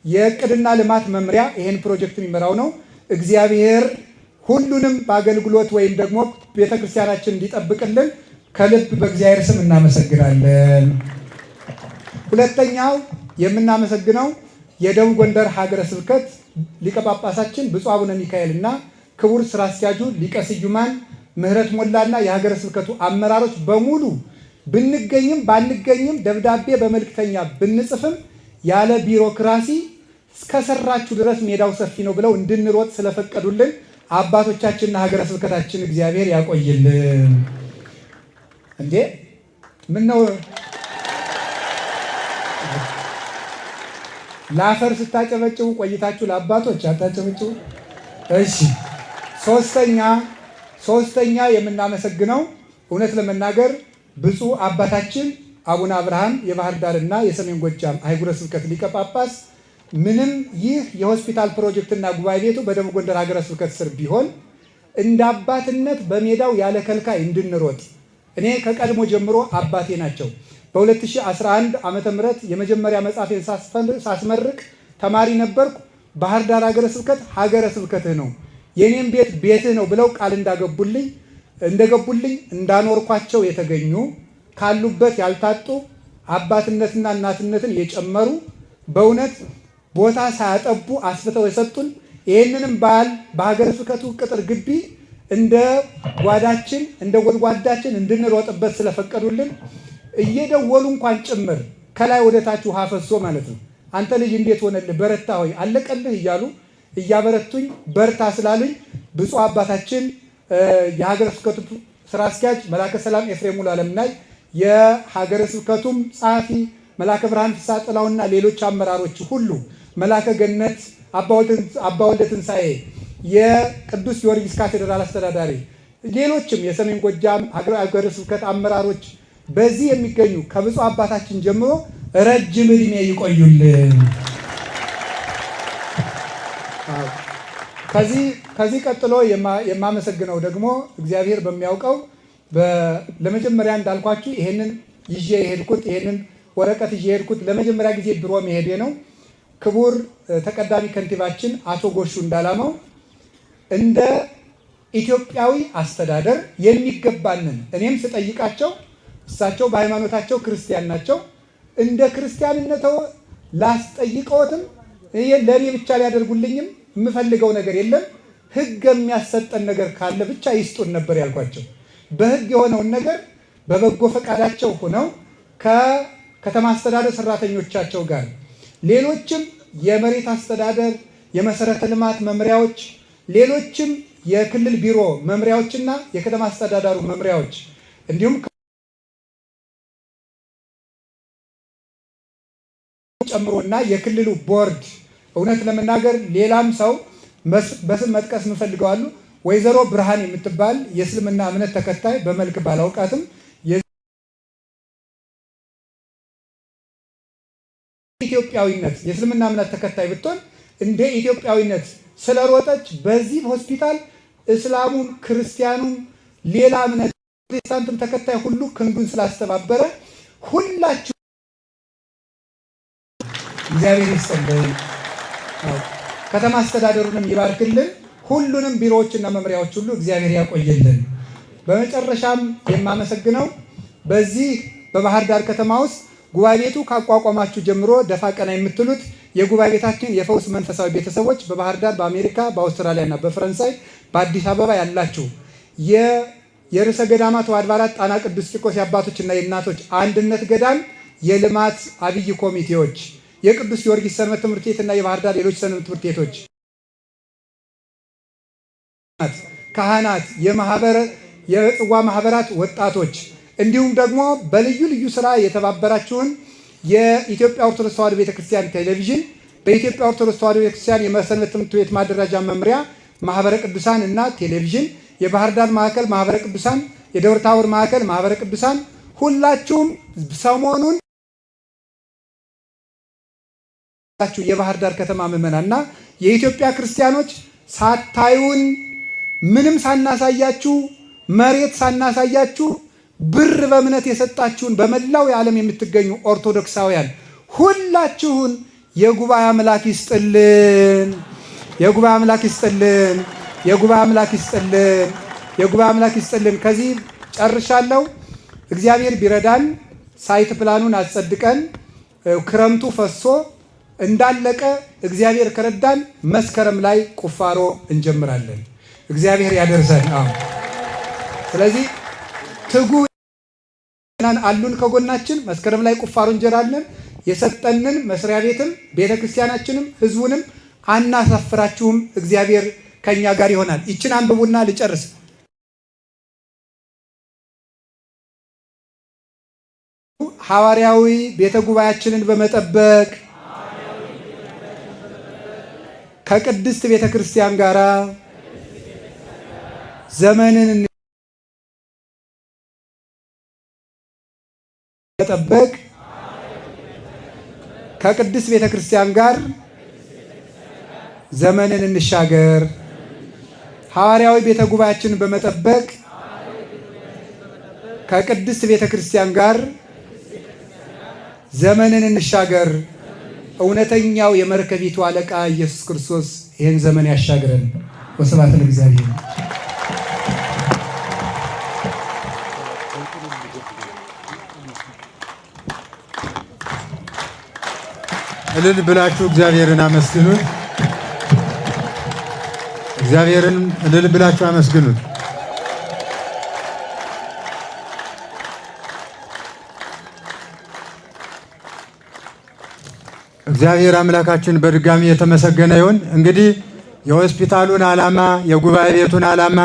የእቅድና ልማት መምሪያ ይሄን ፕሮጀክት የሚመራው ነው። እግዚአብሔር ሁሉንም በአገልግሎት ወይም ደግሞ ቤተክርስቲያናችን እንዲጠብቅልን ከልብ በእግዚአብሔር ስም እናመሰግናለን። ሁለተኛው የምናመሰግነው የደቡብ ጎንደር ሀገረ ስብከት ሊቀ ጳጳሳችን ብፁዕ አቡነ ሚካኤል እና ክቡር ስራ አስኪያጁ ሊቀ ስዩማን ምህረት ሞላና የሀገረ ስብከቱ አመራሮች በሙሉ ብንገኝም ባንገኝም ደብዳቤ በመልእክተኛ ብንጽፍም ያለ ቢሮክራሲ እስከሰራችሁ ድረስ ሜዳው ሰፊ ነው ብለው እንድንሮጥ ስለፈቀዱልን አባቶቻችንና ሀገረ ስብከታችን እግዚአብሔር ያቆይልን። እንዴ ምን ነው ለአፈር ስታጨበጭቡ ቆይታችሁ ለአባቶች አታጨበጭቡ? እሺ። ሶስተኛ የምናመሰግነው እውነት ለመናገር ብፁዕ አባታችን አቡነ አብርሃም የባህር ዳርና የሰሜን ጎጃም አህጉረ ስብከት ሊቀ ጳጳስ ምንም ይህ የሆስፒታል ፕሮጀክትና ጉባኤ ቤቱ በደቡብ ጎንደር ሀገረ ስብከት ስር ቢሆን እንደ አባትነት በሜዳው ያለ ከልካይ እንድንሮጥ እኔ ከቀድሞ ጀምሮ አባቴ ናቸው። በ2011 ዓመተ ምህረት የመጀመሪያ መጽሐፌን ሳስመርቅ ተማሪ ነበርኩ። ባህር ዳር ሀገረ ስብከት ሀገረ ስብከትህ ነው፣ የኔም ቤት ቤትህ ነው ብለው ቃል እንደገቡልኝ እንዳኖርኳቸው የተገኙ ካሉበት ያልታጡ አባትነትና እናትነትን የጨመሩ በእውነት ቦታ ሳያጠቡ አስፍተው የሰጡን ይህንንም በዓል በሀገረ ስብከቱ ቅጥር ግቢ እንደ ጓዳችን እንደ ጎድጓዳችን እንድንሮጥበት ስለፈቀዱልን እየደወሉ እንኳን ጭምር ከላይ ወደ ታች ውሃ ፈሶ ማለት ነው አንተ ልጅ እንዴት ሆነልህ በረታ ሆይ አለቀልህ እያሉ እያበረቱኝ በርታ ስላሉኝ ብፁዕ አባታችን የሀገረ ስብከቱ ስራ አስኪያጅ መላከ ሰላም ኤፍሬም ሙሉ ዓለምናይ የሀገረ ስብከቱም ጸሐፊ መላከ ብርሃን ፍስሐ ጥላውና ሌሎች አመራሮች ሁሉ መላከ ገነት አባ ወልደ ትንሣኤ የቅዱስ ጊዮርጊስ ካቴድራል አስተዳዳሪ ሌሎችም የሰሜን ጎጃም ሀገረ ስብከት አመራሮች በዚህ የሚገኙ ከብፁዕ አባታችን ጀምሮ ረጅም ዕድሜ ይቆዩልን። ከዚህ ቀጥሎ የማመሰግነው ደግሞ እግዚአብሔር በሚያውቀው ለመጀመሪያ እንዳልኳችሁ ይሄንን ወረቀት ይዤ የሄድኩት ለመጀመሪያ ጊዜ ቢሮ መሄዴ ነው። ክቡር ተቀዳሚ ከንቲባችን አቶ ጎሹ እንዳላማው እንደ ኢትዮጵያዊ አስተዳደር የሚገባንን እኔም ስጠይቃቸው እሳቸው በሃይማኖታቸው ክርስቲያን ናቸው። እንደ ክርስቲያንነተው ላስጠይቀዎትም ለእኔ ብቻ ሊያደርጉልኝም የምፈልገው ነገር የለም፣ ሕግ የሚያሰጠን ነገር ካለ ብቻ ይስጡን ነበር ያልኳቸው። በሕግ የሆነውን ነገር በበጎ ፈቃዳቸው ሆነው ከከተማ አስተዳደር ሰራተኞቻቸው ጋር ሌሎችም የመሬት አስተዳደር የመሰረተ ልማት መምሪያዎች ሌሎችም የክልል ቢሮ መምሪያዎችና የከተማ አስተዳደሩ መምሪያዎች እንዲሁም ጨምሮና የክልሉ ቦርድ እውነት ለመናገር ሌላም ሰው በስም መጥቀስ እንፈልገዋሉ። ወይዘሮ ብርሃን የምትባል የእስልምና እምነት ተከታይ በመልክ ባላውቃትም ኢትዮጵያዊነት የእስልምና እምነት ተከታይ ብትሆን እንደ ኢትዮጵያዊነት ስለሮጠች በዚህ ሆስፒታል እስላሙን ክርስቲያኑን ሌላ እምነት ፕሮቴስታንትም ተከታይ ሁሉ ክንዱን ስላስተባበረ ሁላችሁ እግዚአብሔር ይስጥልን። ከተማ አስተዳደሩንም ይባርክልን። ሁሉንም ቢሮዎችና መምሪያዎች ሁሉ እግዚአብሔር ያቆየልን። በመጨረሻም የማመሰግነው በዚህ በባህር ዳር ከተማ ውስጥ ጉባኤ ቤቱ ካቋቋማችሁ ጀምሮ ደፋ ቀና የምትሉት የጉባኤ ቤታችን የፈውስ መንፈሳዊ ቤተሰቦች በባህር ዳር፣ በአሜሪካ፣ በአውስትራሊያ እና በፈረንሳይ በአዲስ አበባ ያላችሁ የርዕሰ ገዳማት ወአድባራት ጣና ቅዱስ ቂርቆስ የአባቶችና የእናቶች አንድነት ገዳም የልማት አብይ ኮሚቴዎች የቅዱስ ጊዮርጊስ ሰንበት ትምህርት ቤትና የባህር ዳር ሌሎች ሰንበት ትምህርት ቤቶች ካህናት፣ የጽዋ ማህበራት ወጣቶች እንዲሁም ደግሞ በልዩ ልዩ ስራ የተባበራችሁን የኢትዮጵያ ኦርቶዶክስ ተዋሕዶ ቤተክርስቲያን ቴሌቪዥን፣ በኢትዮጵያ ኦርቶዶክስ ተዋሕዶ ቤተክርስቲያን የሰንበት ትምህርት ቤት ማደራጃ መምሪያ ማህበረ ቅዱሳን እና ቴሌቪዥን፣ የባህር ዳር ማዕከል ማህበረ ቅዱሳን፣ የደብረ ታቦር ማዕከል ማህበረ ቅዱሳን ሁላችሁም ሰሞኑን የባህር ዳር ከተማ ምዕመናንና የኢትዮጵያ ክርስቲያኖች ሳታዩን ምንም ሳናሳያችሁ መሬት ሳናሳያችሁ ብር በእምነት የሰጣችሁን በመላው የዓለም የምትገኙ ኦርቶዶክሳውያን ሁላችሁን የጉባኤ አምላክ ይስጥልን፣ የጉባኤ አምላክ ይስጥልን፣ የጉባኤ አምላክ ይስጥልን፣ የጉባኤ አምላክ ይስጥልን። ከዚህ ጨርሻለሁ። እግዚአብሔር ቢረዳን ሳይት ፕላኑን አጸድቀን ክረምቱ ፈሶ እንዳለቀ እግዚአብሔር ከረዳን መስከረም ላይ ቁፋሮ እንጀምራለን። እግዚአብሔር ያደርሰን። ስለዚህ ትጉ አሉን ከጎናችን። መስከረም ላይ ቁፋሮ እንጀራለን። የሰጠንን መስሪያ ቤትም ቤተክርስቲያናችንም ህዝቡንም አናሳፍራችሁም። እግዚአብሔር ከኛ ጋር ይሆናል። ይችን አንብቡና ልጨርስ። ሐዋርያዊ ቤተ ጉባኤያችንን በመጠበቅ ከቅድስት ቤተ ክርስቲያን ጋር ዘመንን መጠበቅ ከቅድስት ቤተ ክርስቲያን ጋር ዘመንን እንሻገር። ሐዋርያዊ ቤተ ጉባኤያችንን በመጠበቅ ከቅድስት ቤተ ክርስቲያን ጋር ዘመንን እንሻገር። እውነተኛው የመርከቢቱ አለቃ ኢየሱስ ክርስቶስ ይህን ዘመን ያሻግረን። ወስብሐት ለእግዚአብሔር። እልል ብላችሁ እግዚአብሔርን አመስግኑት። እግዚአብሔርን እልል ብላችሁ አመስግኑት። እግዚአብሔር አምላካችን በድጋሚ የተመሰገነ ይሁን። እንግዲህ የሆስፒታሉን ዓላማ፣ የጉባኤ ቤቱን ዓላማ፣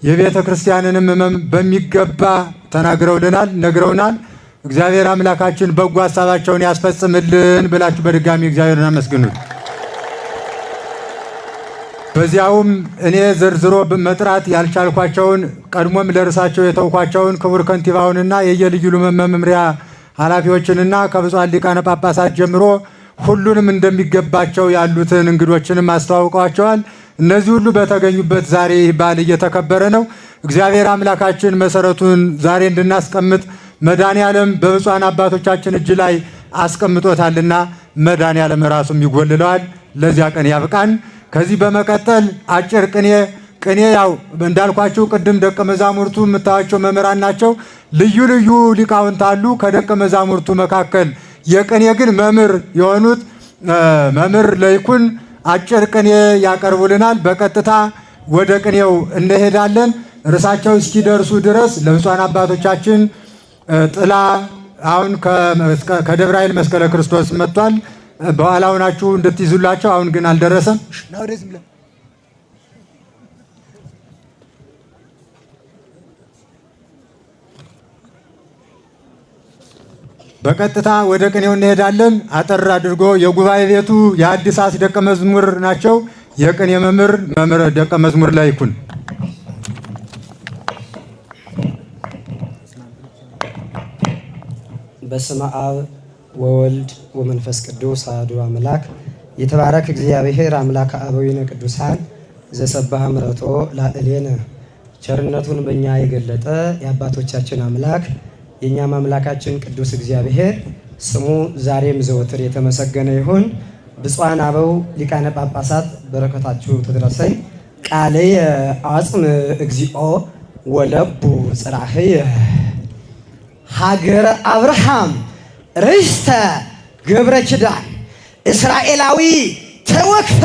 የቤተ ክርስቲያንንም ሕመም በሚገባ ተናግረውልናል፣ ነግረውናል። እግዚአብሔር አምላካችን በጎ ሐሳባቸውን ያስፈጽምልን ብላችሁ በድጋሚ እግዚአብሔርን አመስግኑት። በዚያውም እኔ ዘርዝሮ መጥራት ያልቻልኳቸውን ቀድሞም ለርሳቸው የተውኳቸውን ክቡር ከንቲባውንና የየልዩ መምሪያ ኃላፊዎችንና ከብፁዓን ሊቃነ ጳጳሳት ጀምሮ ሁሉንም እንደሚገባቸው ያሉትን እንግዶችንም አስተዋውቀዋቸዋል። እነዚህ ሁሉ በተገኙበት ዛሬ በዓል እየተከበረ ነው። እግዚአብሔር አምላካችን መሰረቱን ዛሬ እንድናስቀምጥ መድኃኔዓለም በብፁዓን አባቶቻችን እጅ ላይ አስቀምጦታልና መድኃኔዓለም ራሱም ይጎልለዋል። ለዚያ ቀን ያብቃን። ከዚህ በመቀጠል አጭር ቅኔ ያው እንዳልኳችሁ ቅድም ደቀ መዛሙርቱ የምታዩቸው መምህራን ናቸው። ልዩ ልዩ ሊቃውንት አሉ ከደቀ መዛሙርቱ መካከል። የቅኔ ግን መምህር የሆኑት መምህር ለይኩን አጭር ቅኔ ያቀርቡልናል። በቀጥታ ወደ ቅኔው እንሄዳለን። እርሳቸው እስኪደርሱ ድረስ ለብፁዓን አባቶቻችን ጥላ አሁን ከደብረ ኃይል መስቀለ ክርስቶስ መጥቷል። በኋላ ሆናችሁ እንድትይዙላቸው። አሁን ግን አልደረሰም። በቀጥታ ወደ ቅኔው እንሄዳለን። አጠር አድርጎ የጉባኤ ቤቱ የአዲሳት ደቀ መዝሙር ናቸው። የቅኔ መምህር ደቀ መዝሙር ለይኩን። በስመ አብ ወወልድ ወመንፈስ ቅዱስ አሐዱ አምላክ። የተባረክ እግዚአብሔር አምላክ አበዊነ ቅዱሳን ዘሰብሐ ምሕረቶ ላዕሌነ። ቸርነቱን በእኛ የገለጠ የአባቶቻችን አምላክ የእኛም አምላካችን ቅዱስ እግዚአብሔር ስሙ ዛሬም ዘወትር የተመሰገነ ይሁን። ብፁዓን አበው ሊቃነ ጳጳሳት በረከታችሁ ትድረሰኝ። ቃልየ አጽም እግዚኦ ወለቡ ጽራህየ ሀገረ አብርሃም ርስተ ገብረ ኪዳን እስራኤላዊ ተወክፈ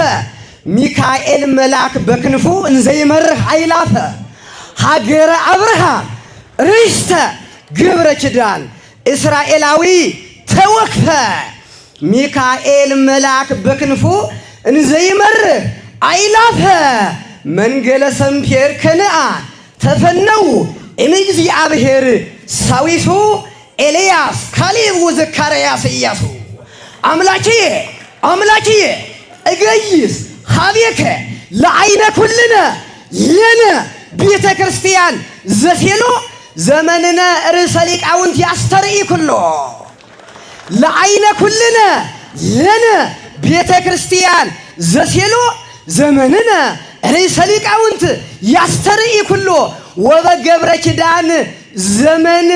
ሚካኤል መልአክ በክንፉ እንዘይመርህ አይላፈ ሀገረ አብርሃም ርስተ ገብረ ኪዳን እስራኤላዊ ተወክፈ ሚካኤል መልአክ በክንፉ እንዘይመርህ አይላፈ መንገለ ሰምፔር ከነዓን ተፈነው እምእግዚአብሔር ሳዊሱ ኤልያስ ካሌብ ወዘካርያስ ኢያሱ አምላኪየ እገይስ ሀቤከ ለዓይነ ኩልነ ለነ ቤተ ክርስቲያን ዘሴሎ ዘመንነ ርእሰ ሊቃውንት ያስተርኢ ኩሎ ለዓይነ ኩልነ ለነ ቤተ ክርስቲያን ዘሴሎ ዘመንነ ርእሰ ሊቃውንት ያስተርኢ ኩሎ ወበገብረ ኪዳን ዘመን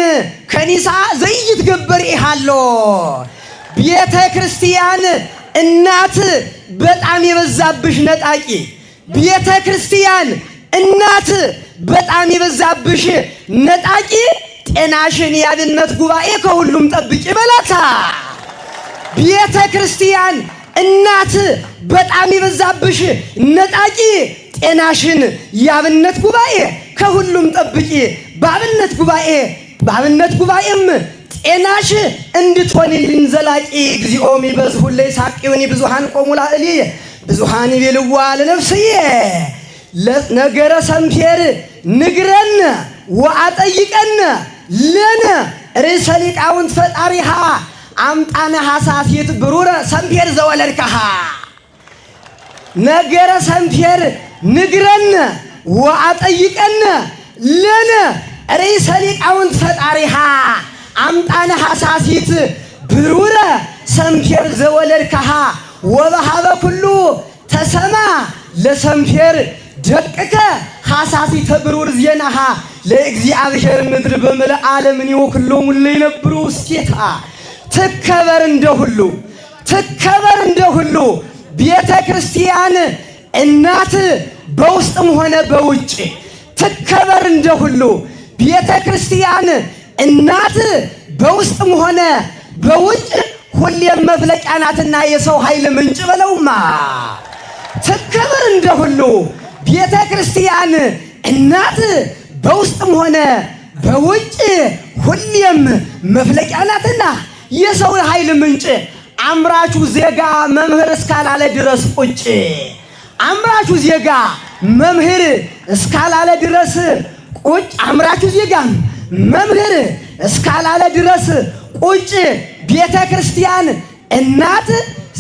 ከኒሳ ዘይትገበር ይሃሎ። ቤተ ክርስቲያን እናት በጣም የበዛብሽ ነጣቂ፣ ቤተ ክርስቲያን እናት በጣም የበዛብሽ ነጣቂ፣ ጤናሽን የአብነት ጉባኤ ከሁሉም ጠብቂ በላታ። ቤተ ክርስቲያን እናት በጣም የበዛብሽ ነጣቂ፣ ጤናሽን የአብነት ጉባኤ ከሁሉም ጠብቂ። በአብነት ጉባኤም ጤናሽ እንድትሆንልን ዘላቂ። እግዚኦም ይበዝሑ ለይሳቅዩኒ ብዙሃን ቆሙ ላዕሊ ብዙሃን ይቤልዋ ለነፍስዬ ነገረ ሰምፔር ንግረን ወአጠይቀን ለነ ርእሰ ሊቃውንት ፈጣሪሃ አምጣነ ሐሳሲት ብሩረ ሰምፔር ዘወለድከሃ። ነገረ ሰምፔር ንግረን ወአጠይቀን ለነ ርእሰ ሊቃውንት ፈጣሪሃ አምጣነ ሐሳሲት ብሩረ ሰምፔር ዘወለድከሃ ወበሃበ ኩሉ ተሰማ ለሰምፔር ደቅከ ሐሳሲተ ብሩር ዜናሃ ለእግዚአብሔር ምድር በመልአ ዓለምን ወኩሎሙ ለይነብሩ ውስቴታ። ትከበር እንደሁሉ ቤተ ክርስቲያን እናት በውስጥም ሆነ በውጭ ትከበር እንደሁሉ ቤተ ክርስቲያን እናት በውስጥም ሆነ በውጭ ሁሌም መፍለቂያ ናትና የሰው ኃይል ምንጭ በለውማ። ትከበር እንደሁሉ ቤተ ክርስቲያን እናት በውስጥም ሆነ በውጭ ሁሌም መፍለቂያ ናትና የሰው ኃይል ምንጭ። አምራቹ ዜጋ መምህር እስካላለ ድረስ ቁጭ፣ አምራቹ ዜጋ መምህር እስካላለ ድረስ ቁጭ፣ አምራቹ ዜጋ መምህር እስካላለ ድረስ ቁጭ። ቤተ ክርስቲያን እናት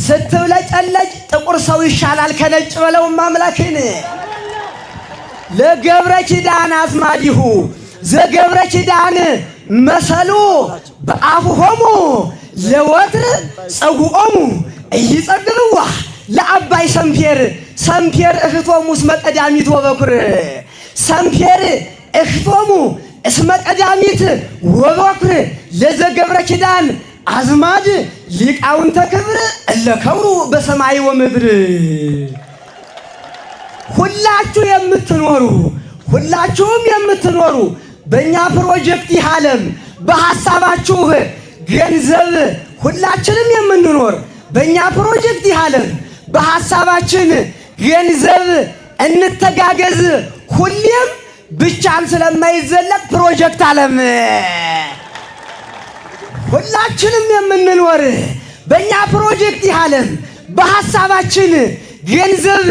ስትብለጨለጭ ጥቁር ሰው ይሻላል ከነጭ በለው አምላክን። ለገብረ ኪዳን አዝማዲሁ ዘገብረ ኪዳን መሰሉ በአፍሆሙ ለወትር ጸጉኦሙ እይጸግብዋ ለአባይ ሰምፔር እህቶሙ እስመ ቀዳሚት ወበኩር ሰምፔር እህቶሙ እስመ ቀዳሚት ወበኩር ለዘገብረ ኪዳን አዝማድ ሊቃውንተ ክብር እለከብሩ በሰማይ ወምድር። ሁላችሁም የምትኖሩ በእኛ ፕሮጀክት ይህ ዓለም በሐሳባችሁ ገንዘብ ሁላችንም የምንኖር በእኛ ፕሮጀክት ይህ ዓለም በሐሳባችን ገንዘብ እንተጋገዝ። ሁሌም ብቻን ስለማይዘለቅ ፕሮጀክት ዓለም ሁላችንም የምንኖር በእኛ ፕሮጀክት ይህ ዓለም በሐሳባችን ገንዘብ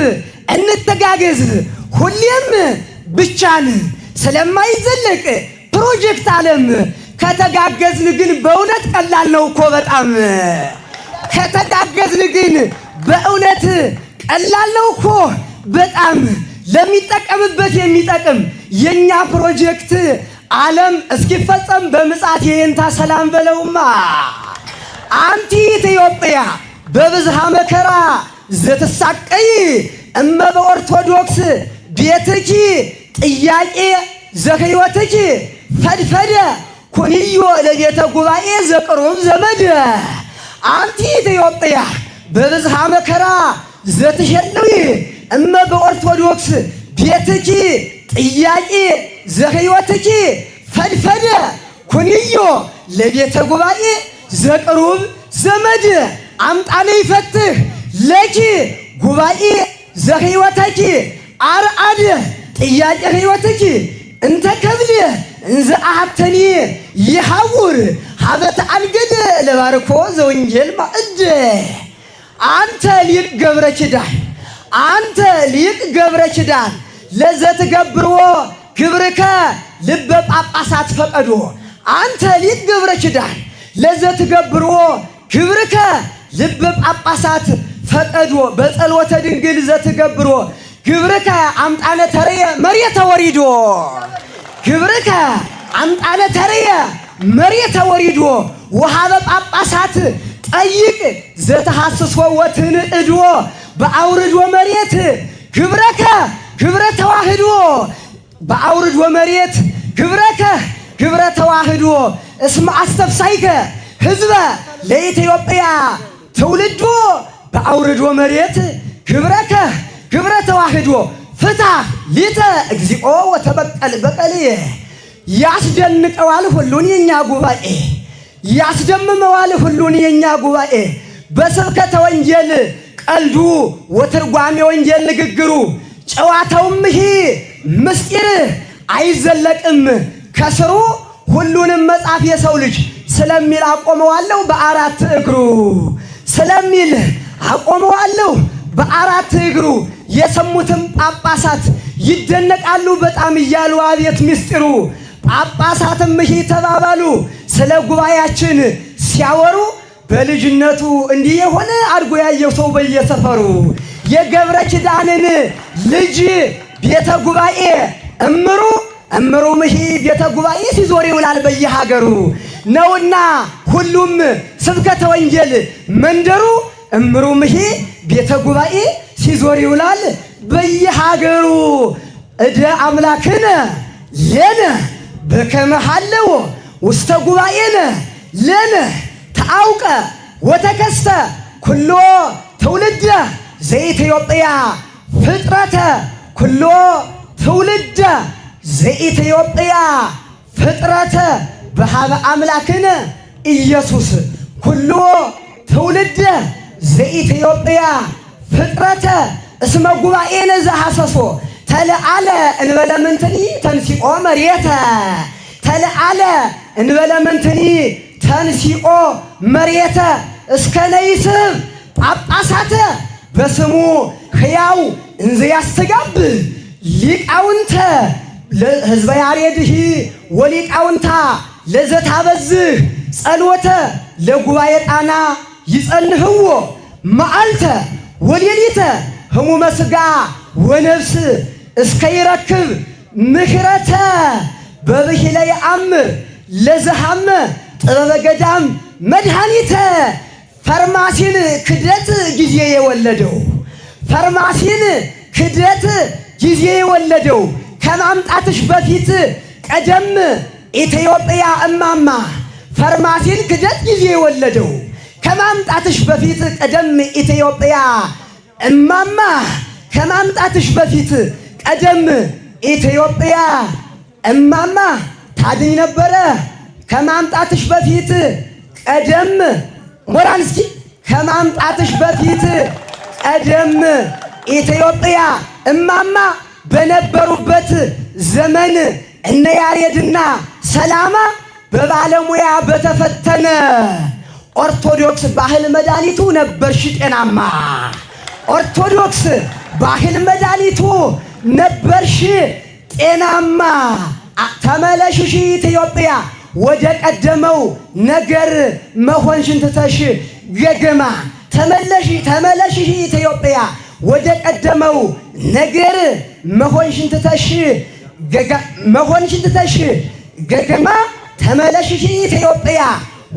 እንተጋገዝ። ሁሌም ብቻን ስለማይዘለቅ ፕሮጀክት ዓለም ከተጋገዝን ግን በእውነት ቀላል ነው እኮ በጣም ከተጋገዝን ግን በእውነት ቀላል ነው እኮ በጣም ለሚጠቀምበት የሚጠቅም የኛ ፕሮጀክት ዓለም እስኪፈጸም በምጽአት የእንታ ሰላም በለውማ። አንቲ ኢትዮጵያ በብዝሃ መከራ ዘትሳቀይ እመ በኦርቶዶክስ ቤትኪ ጥያቄ ዘህይወትኪ ፈድፈደ ኩንዮ ለቤተ ጉባኤ ዘቅሩብ ዘመድ። አንቲ ኢትዮጵያ በብዝሃ መከራ ዘትሸልዊ እመ በኦርቶዶክስ ቤትኪ ጥያቄ ዘህይወትኪ ፈድፈደ ኩንዮ ለቤተ ጉባኤ ዘቅሩብ ዘመድ። አምጣነ ይፈትህ ለኪ ጉባኤ ዘህይወትኪ አርአድ ጥያቄ ህይወትኪ እንተ ከብድ እንዘ አሐተኒ ይሐውር ሀበተ አንገደ ለባርኮ ዘወንጌል ማዕድ። አንተ ሊቅ ገብረ ኪዳን ለዘትገብርዎ ግብርከ ልበ ጳጳሳት ፈቀዶ። አንተ ሊቅ ገብረ ኪዳን ለዘትገብርዎ ግብርከ ልበ ጳጳሳት ፈቀዶ። በጸሎተ ድንግል ዘትገብርዎ ግብርከ አምጣነ ተርየ መሬተ ወሪዶ ግብርከ አምጣነ ተርየ መሬተ ወሪዶ ወሃበ ጳጳሳት ጠይቅ ዘተሐስሶ ወትንእዶ በአውርዶ መሬት ግብረከ ግብረ ተዋህዶ በአውርዶ መሬት ግብረከ ግብረ ተዋህዶ እስመ አስተፍሳይከ ህዝበ ለኢትዮጵያ ትውልዶ በአውርዶ መሬት ግብረከ ግብረ ተዋህዶ ፍትሐ ሊተ እግዚኦ ወተበቀል በቀልየ ያስደንቀዋል ሁሉን የኛ ጉባኤ ያስደምመዋል ሁሉን የኛ ጉባኤ በስብከተ ወንጌል ቀልዱ ወትርጓሜ ወንጌል ንግግሩ ጨዋታውም ይሄ ምስጢር አይዘለቅም ከስሩ ሁሉንም መጽሐፍ የሰው ልጅ ስለሚል አቆመዋለሁ በአራት እግሩ ስለሚል አቆመዋለሁ በአራት እግሩ የሰሙትም ጳጳሳት ይደነቃሉ በጣም እያሉ አቤት ምስጢሩ ጳጳሳትም ይሄ ተባባሉ ስለ ጉባኤያችን ሲያወሩ በልጅነቱ እንዲህ የሆነ አድጎ ያየው ሰው በየሰፈሩ የገብረ ኪዳንን ልጅ ቤተ ጉባኤ እምሩ ምሂ ቤተ ጉባኤ ሲዞር ይውላል በየሀገሩ ነውና ሁሉም ስብከተ ወንጌል መንደሩ እምሩ ምሂ ቤተ ጉባኤ ሲዞር ይውላል በየሀገሩ እደ አምላክነ ለነ በከመሃለው ውስተ ጉባኤነ ለነ ተአውቀ ወተከስተ ኩሎ ትውልደ ዘኢትዮጵያ ፍጥረተ ኩሎ ትውልደ ዘኢትዮጵያ ፍጥረተ በሃበ አምላክነ ኢየሱስ ኩሎ ትውልደ ዘኢትዮጵያ ፍጥረተ እስመ ጉባኤነ ዘሐሰሶ ተለአለ እንበለ ምንትኒ ተንሲኦ መሬተ ተለአለ እንበለ ምንትኒ ተንሲኦ መሬተ እስከ ነይስብ ጳጳሳተ በስሙ ሕያው እንዘ ያስተጋብ ሊቃውንተ ለሕዝበ ያሬድህ ወሊቃውንታ ለዘታበዝህ ጸሎተ ለጉባኤ ጣና ይጸንህዎ መዓልተ ወሌሊተ ህሙመ ሥጋ ወነፍስ እስከ ይረክብ ምክረተ በብሂለ የአምር ለዘሃመ ጥበበ ገዳም መድኃኒተ ፈርማሲን ክደት ጊዜ የወለደው ፈርማሲን ክደት ጊዜ የወለደው ከማምጣትሽ በፊት ቀደም ኢትዮጵያ እማማ ፈርማሲን ክደት ጊዜ የወለደው ከማምጣትሽ በፊት ቀደም ኢትዮጵያ እማማ ከማምጣትሽ በፊት ቀደም ኢትዮጵያ እማማ ታድኝ ነበረ ከማምጣትሽ በፊት ቀደም ሞራል እስኪ ከማምጣትሽ በፊት ቀደም ኢትዮጵያ እማማ በነበሩበት ዘመን እነ ያሬድና ሰላማ በባለሙያ በተፈተነ ኦርቶዶክስ ባህል መድኃኒቱ ነበርሽ ጤናማ ኦርቶዶክስ ባህል መድኃኒቱ ነበርሽ ጤናማ ተመለሽሽ ኢትዮጵያ ወደ ቀደመው ነገር መሆንሽን ትተሽ ገገማ ተመለሽሽ ኢትዮጵያ ወደ ቀደመው ነገር መሆንሽን ትተሽ ገገማ ተመለሽሽ ኢትዮጵያ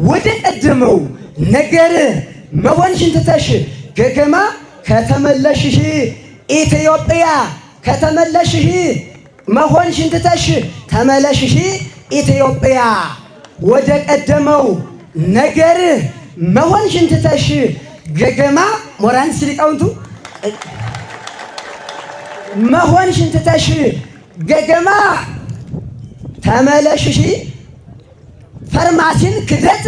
ወደ ቀደመው ነገር መሆንሽን ትተሽ ገገማ ከተመለሽሽ ኢትዮጵያ ከተመለሽሽ መሆንሽን ትተሽ ተመለሽሽ ኢትዮጵያ ወደ ቀደመው ነገር መሆንሽን ትተሽ ገገማ ሞራንስ ሊቃውንቱ መሆንሽን ትተሽ ገገማ ተመለሽሽ ፈርማሲን ክደት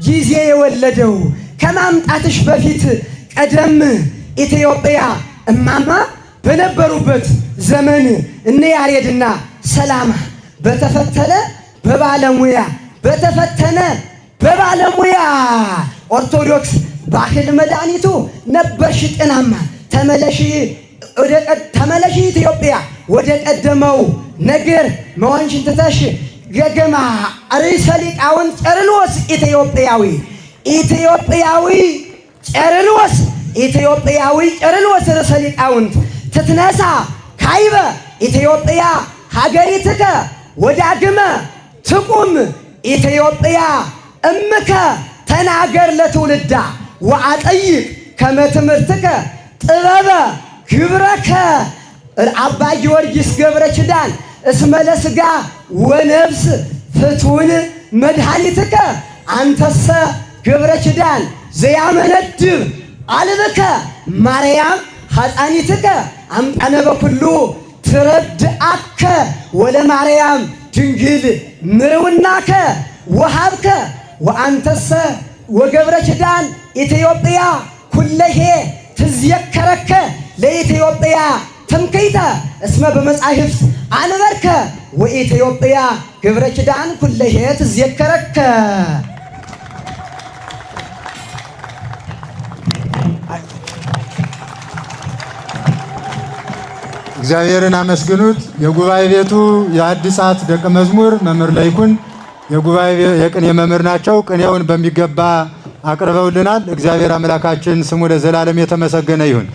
ጊዜ የወለደው ከማምጣትሽ በፊት ቀደም ኢትዮጵያ እማማ በነበሩበት ዘመን እነ ያሬድና ሰላማ በተፈተነ በባለሙያ ኦርቶዶክስ ባህል መድኃኒቱ ነበርሽ ጤናማ ተመለሽ ኢትዮጵያ ወደ ቀደመው ነገር መሆንሽን ትተሽ ገገማ ርዕሰ ሊቃውንት ቄርሎስ ኢትዮጵያዊ ቄርሎስ ርዕሰ ሊቃውንት ትትነሳ ካይበ ኢትዮጵያ ሀገሪትከ ወዳግመ ትቁም ኢትዮጵያ እምከ ተናገር ለትውልዳ ወአጠይቅ ከመ ትምህርትከ ጥበበ ግብረከ አባ ጊዮርጊስ ገብረ ኪዳን እስመ ለሥጋ ወነፍስ ፍቱን መድኃኒትከ አንተሰ ገብረ ኪዳን ዘያመነድብ አልብከ ማርያም ሐፃኒትከ አምጣነ በኩሉ ትረድአከ ወለማርያም ድንግል ምርውናከ ወሃብከ ወአንተሰ ወገብረ ኪዳን ኢትዮጵያ ኩለሄ ትዝየከረከ ለኢትዮጵያ ትምክይተ እስመ በመጻሕፍት አንበርከ ወኢትዮጵያ ገብረ ኪዳን ኩለሄ ትዝየከረከ። እግዚአብሔርን አመስግኑት። የጉባኤ ቤቱ የአዲሳት ደቀ መዝሙር መምህር ለይኩን የጉባኤ የቅኔ መምህር ናቸው። ቅኔውን በሚገባ አቅርበውልናል። እግዚአብሔር አምላካችን ስሙ ለዘላለም የተመሰገነ ይሁን።